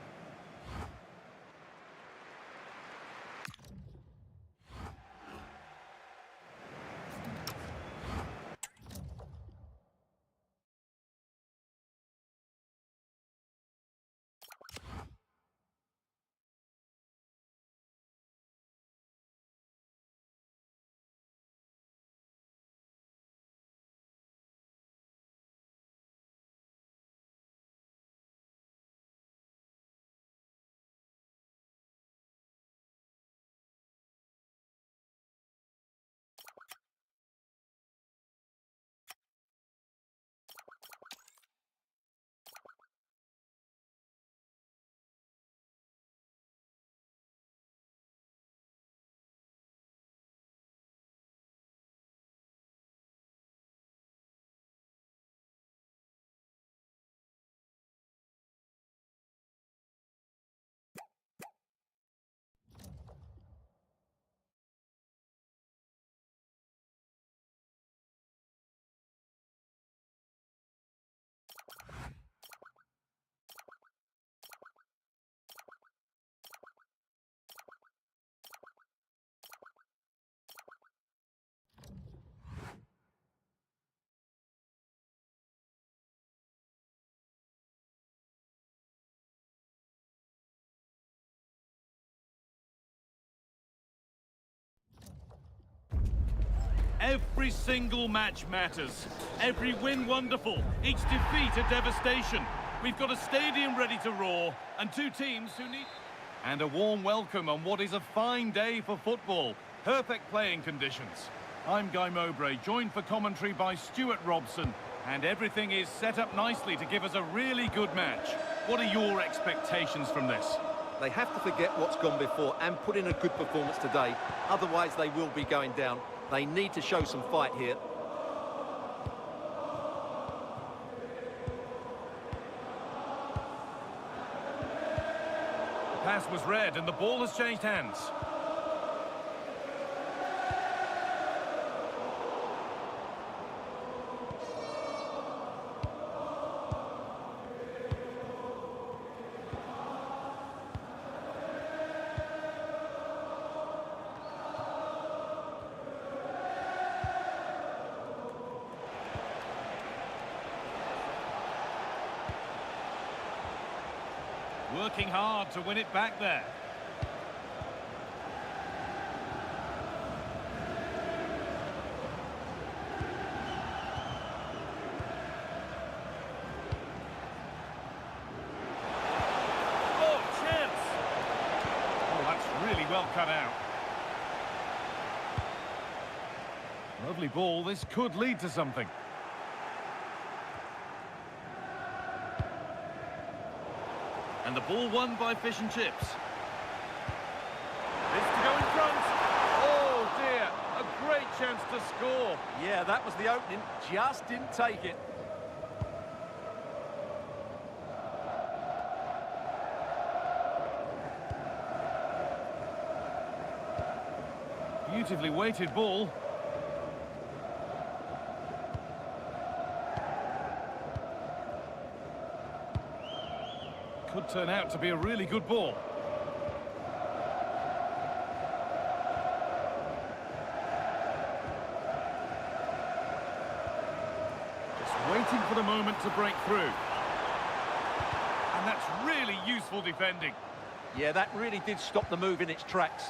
S1: Every single match matters. Every win wonderful. Each defeat a devastation. We've got a stadium ready to roar, and two teams who need... And a warm welcome on what is a fine day for football. Perfect playing conditions. I'm Guy Mowbray, joined for commentary by Stuart Robson, and everything is set up nicely to give us a really good match. What are your expectations from this?
S4: They have to forget what's gone before and put in a good performance today. Otherwise, they will be going down. They need to show some fight here.
S1: The pass was read and the ball has changed hands. Working hard to win it back there. Oh, chance! Oh, that's really well cut out. Lovely ball. This could lead to something. And the ball won by Fish and Chips. It's to go in front. Oh dear, a great chance to score.
S4: Yeah, that was the opening, just didn't take it.
S1: Beautifully weighted ball. Could turn out to be a really good ball. Just waiting for the moment to break through. And that's really useful defending.
S4: Yeah, that really did stop the move in its tracks.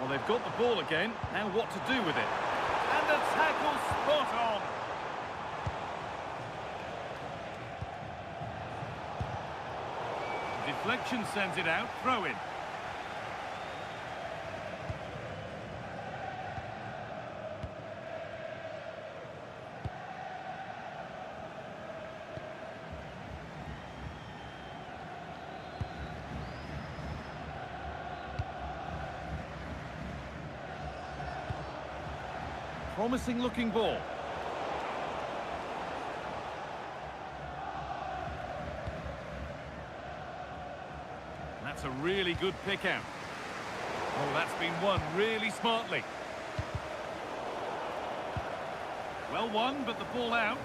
S1: Well, they've got the ball again. Now what to do with it? And the tackle spot on. Deflection sends it out. Throw in. Promising looking ball. good pick out. Oh, that's been won really smartly. Well won, but the ball out.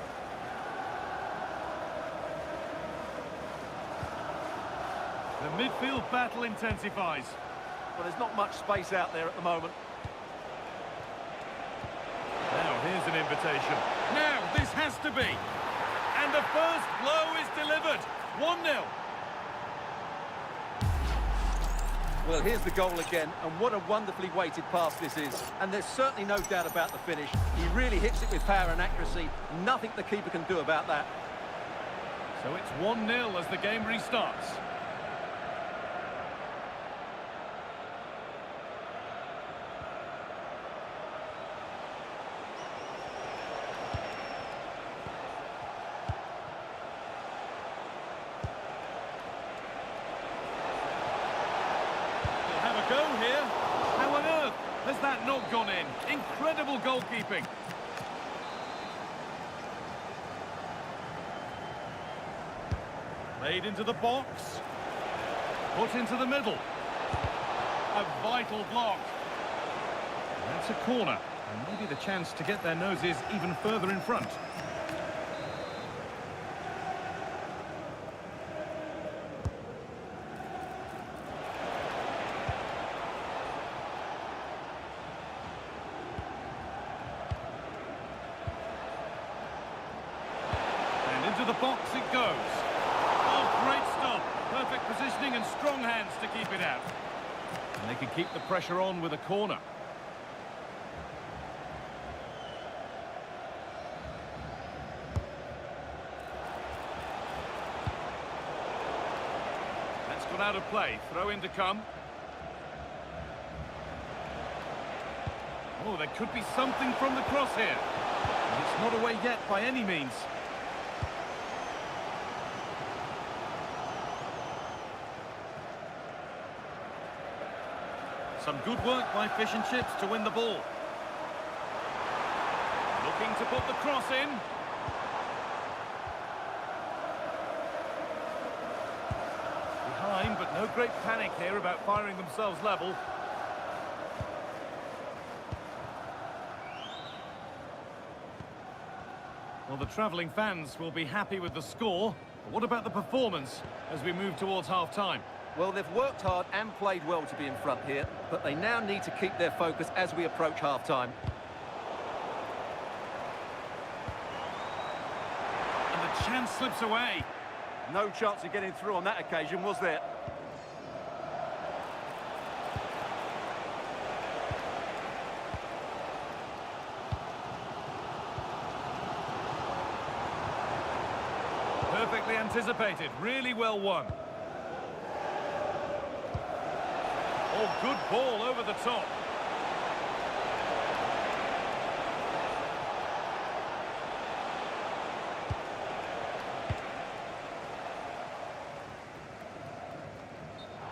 S1: The midfield battle intensifies.
S4: Well, there's not much space out there at the moment.
S1: Now, here's an invitation. Now, this has to be. And the first blow is delivered. 1-0.
S4: Well, here's the goal again, and what a wonderfully weighted pass this is. And there's certainly no doubt about the finish. He really hits it with power and accuracy. Nothing the keeper can do about that.
S1: So it's 1-0 as the game restarts. Go here. How on earth has that not gone in? Incredible goalkeeping. Played into the box. Put into the middle. A vital block. That's a corner. And maybe the chance to get their noses even further in front. Into the box it goes. Oh, great stop. Perfect positioning and strong hands to keep it out. And they can keep the pressure on with a corner. That's gone out of play. Throw in to come. Oh, there could be something from the cross here. And it's not away yet by any means. Some good work by Fish and Chips to win the ball. Looking to put the cross in. Behind, but no great panic here about firing themselves level. Well, the travelling fans will be happy with the score. But what about the performance as we move towards half-time?
S4: Well, they've worked hard and played well to be in front here, but they now need to keep their focus as we approach half-time.
S1: And the chance slips away.
S4: No chance of getting through on that occasion, was there?
S1: Perfectly anticipated, really well won. Oh, good ball over the top.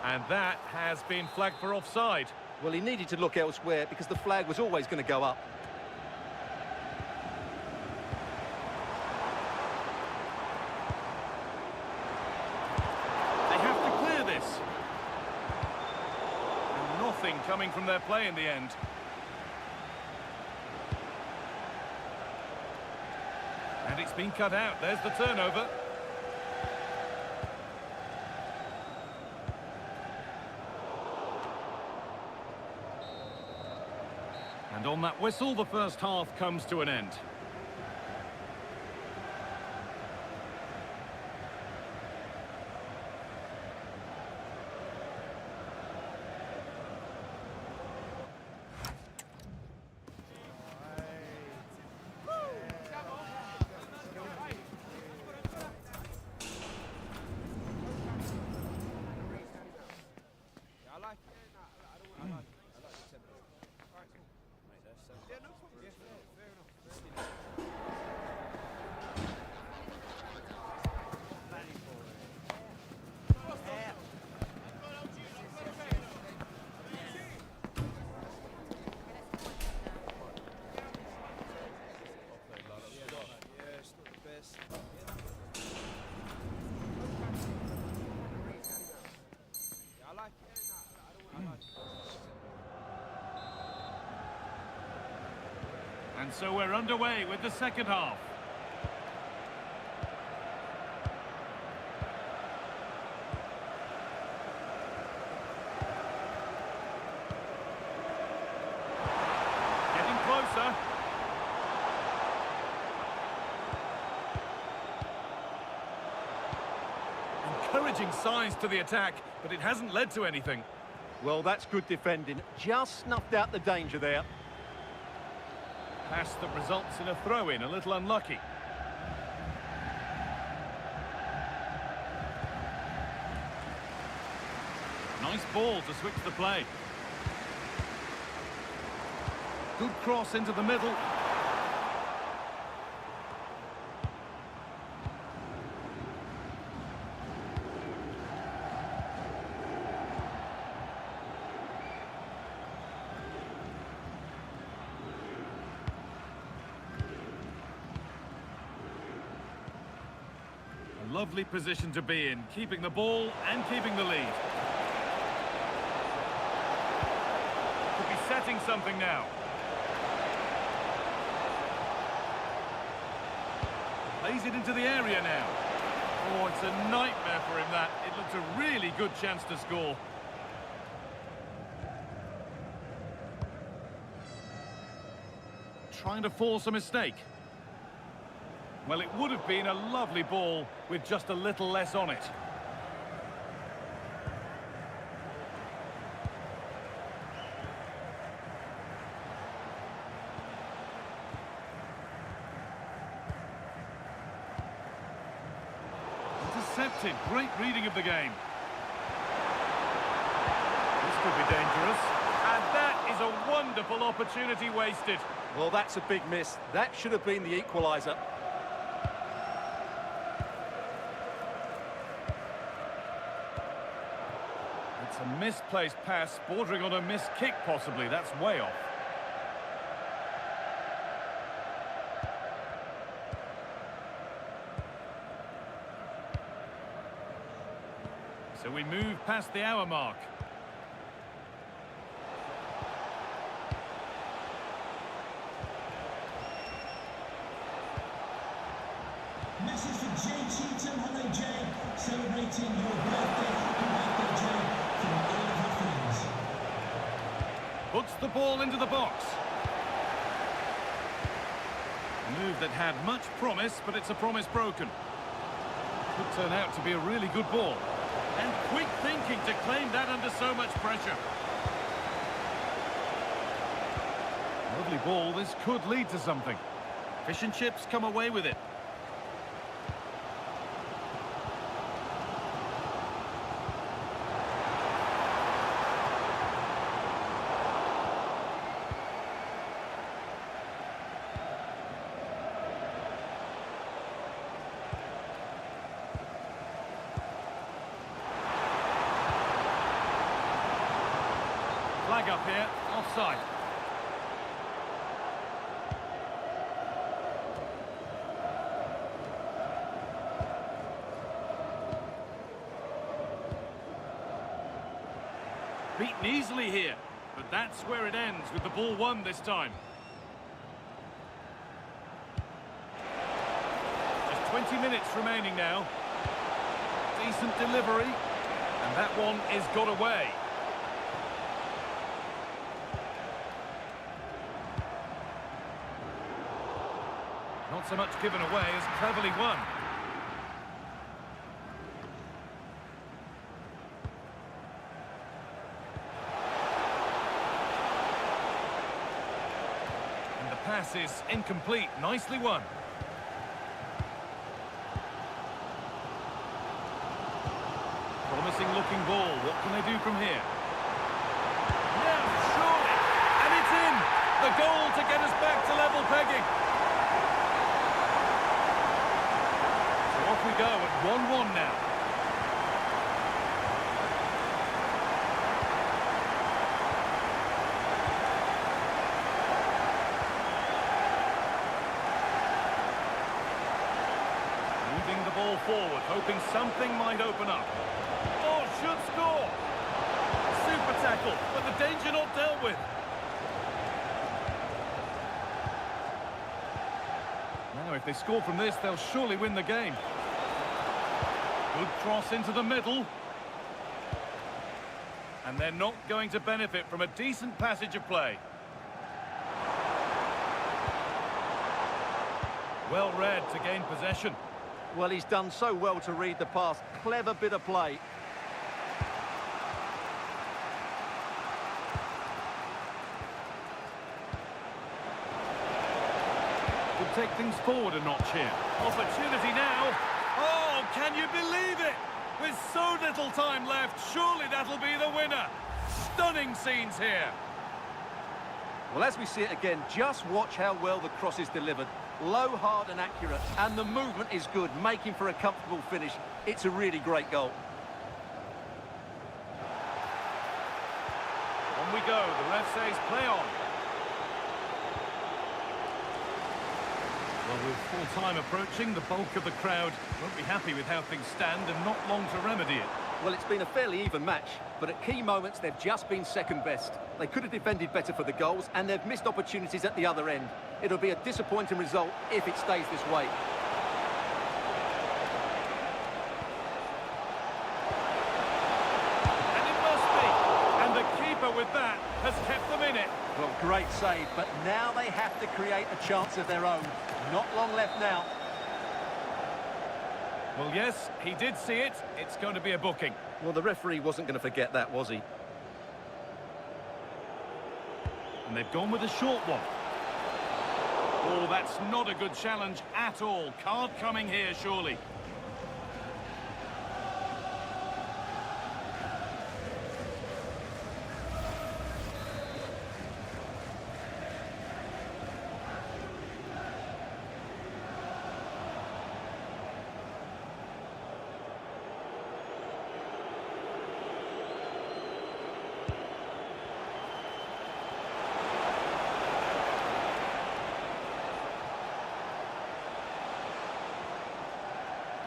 S1: And that has been flagged for offside.
S4: Well, he needed to look elsewhere because the flag was always going to go up.
S1: They have to clear this. And nothing coming from their play in the end. And it's been cut out. There's the turnover. And on that whistle, the first half comes to an end. And so we're underway with the second half. Getting closer. Encouraging signs to the attack, but it hasn't led to anything.
S4: Well, that's good defending. Just snuffed out the danger there.
S1: Pass that results in a throw-in, a little unlucky. Nice ball to switch the play. Good cross into the middle. A lovely position to be in, keeping the ball and keeping the lead. Could be setting something now. Plays it into the area now. Oh, it's a nightmare for him, that. It looked a really good chance to score. Trying to force a mistake. Well, it would have been a lovely ball with just a little less on it. Intercepted. Great reading of the game. This could be dangerous. And that is a wonderful opportunity wasted.
S4: Well, that's a big miss. That should have been the equaliser.
S1: It's a misplaced pass, bordering on a missed kick possibly. That's way off. So we move past the hour mark.
S5: Message for Jay Cheatham. Hello, Jay. Celebrating your birthday. Happy birthday, Jay, from all of her friends.
S1: Puts the ball into the box. A move that had much promise, but it's a promise broken. Could turn out to be a really good ball. And quick thinking to claim that under so much pressure. Lovely ball. This could lead to something. Fish and chips come away with it. Flag up here, offside. Beaten easily here, but that's where it ends with the ball won this time. Just 20 minutes remaining now. Decent delivery, and that one is got away. Not so much given away as cleverly won. And the pass is incomplete. Nicely won. Promising looking ball. What can they do from here? Now, surely! And it's in! The goal to get us back to level pegging. Off we go at 1-1 now. Moving the ball forward, hoping something might open up. Oh, should score! Super tackle, but the danger not dealt with. if they score from this, they'll surely win the game. Good cross into the middle. And they're not going to benefit from a decent passage of play. Well read to gain possession.
S4: Well, he's done so well to read the pass. Clever bit of play.
S1: Could take things forward a notch here. Opportunity now. Oh, can you believe it? With so little time left, surely that'll be the winner. Stunning scenes here.
S4: Well, as we see it again, just watch how well the cross is delivered. Low, hard and accurate. And the movement is good, making for a comfortable finish. It's a really great goal.
S1: On we go. The ref says play on. Well, with full time approaching, the bulk of the crowd won't be happy with how things stand and not long to remedy it.
S4: Well, it's been a fairly even match, but at key moments they've just been second best. They could have defended better for the goals, and they've missed opportunities at the other end. It'll be a disappointing result if it stays this way.
S1: And it must be. And the keeper with that has kept them in it.
S4: Well, great save, but now they have to create a chance of their own. Not long left now.
S1: Well, yes, he did see it. It's going to be a booking.
S4: Well, the referee wasn't going to forget that, was he?
S1: And they've gone with a short one. Oh, that's not a good challenge at all. Card coming here, surely.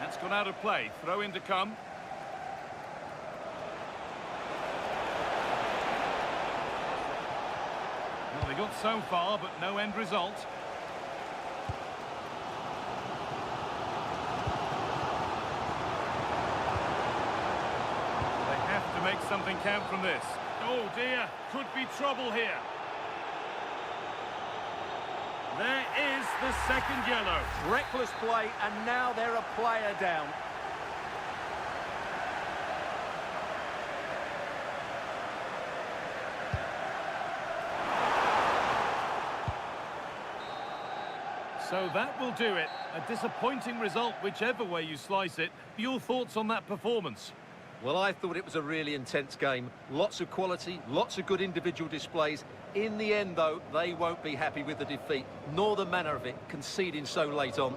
S1: That's gone out of play. Throw in to come. Well, they got so far, but no end result. They have to make something count from this. Oh dear, could be trouble here. There is the second yellow.
S4: Reckless play, and now they're a player down.
S1: So that will do it. A disappointing result, whichever way you slice it. Your thoughts on that performance?
S4: Well, I thought it was a really intense game. Lots of quality, lots of good individual displays. In the end, though, they won't be happy with the defeat, nor the manner of it, conceding so late on.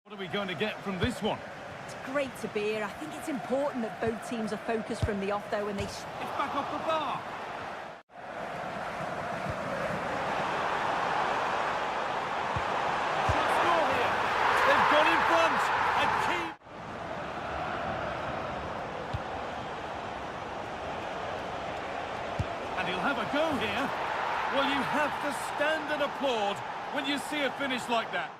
S1: What are we going to get from this one?
S2: It's great to be here. I think it's important that both teams are focused from the off, though, and they...
S1: It's back off the bar. Should score here. They've gone in front. A key. And he'll have a go here. Well, you have to stand and applaud when you see a finish like that.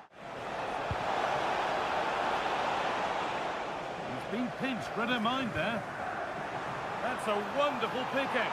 S1: He's been pinched, read her mind there. That's a wonderful picking.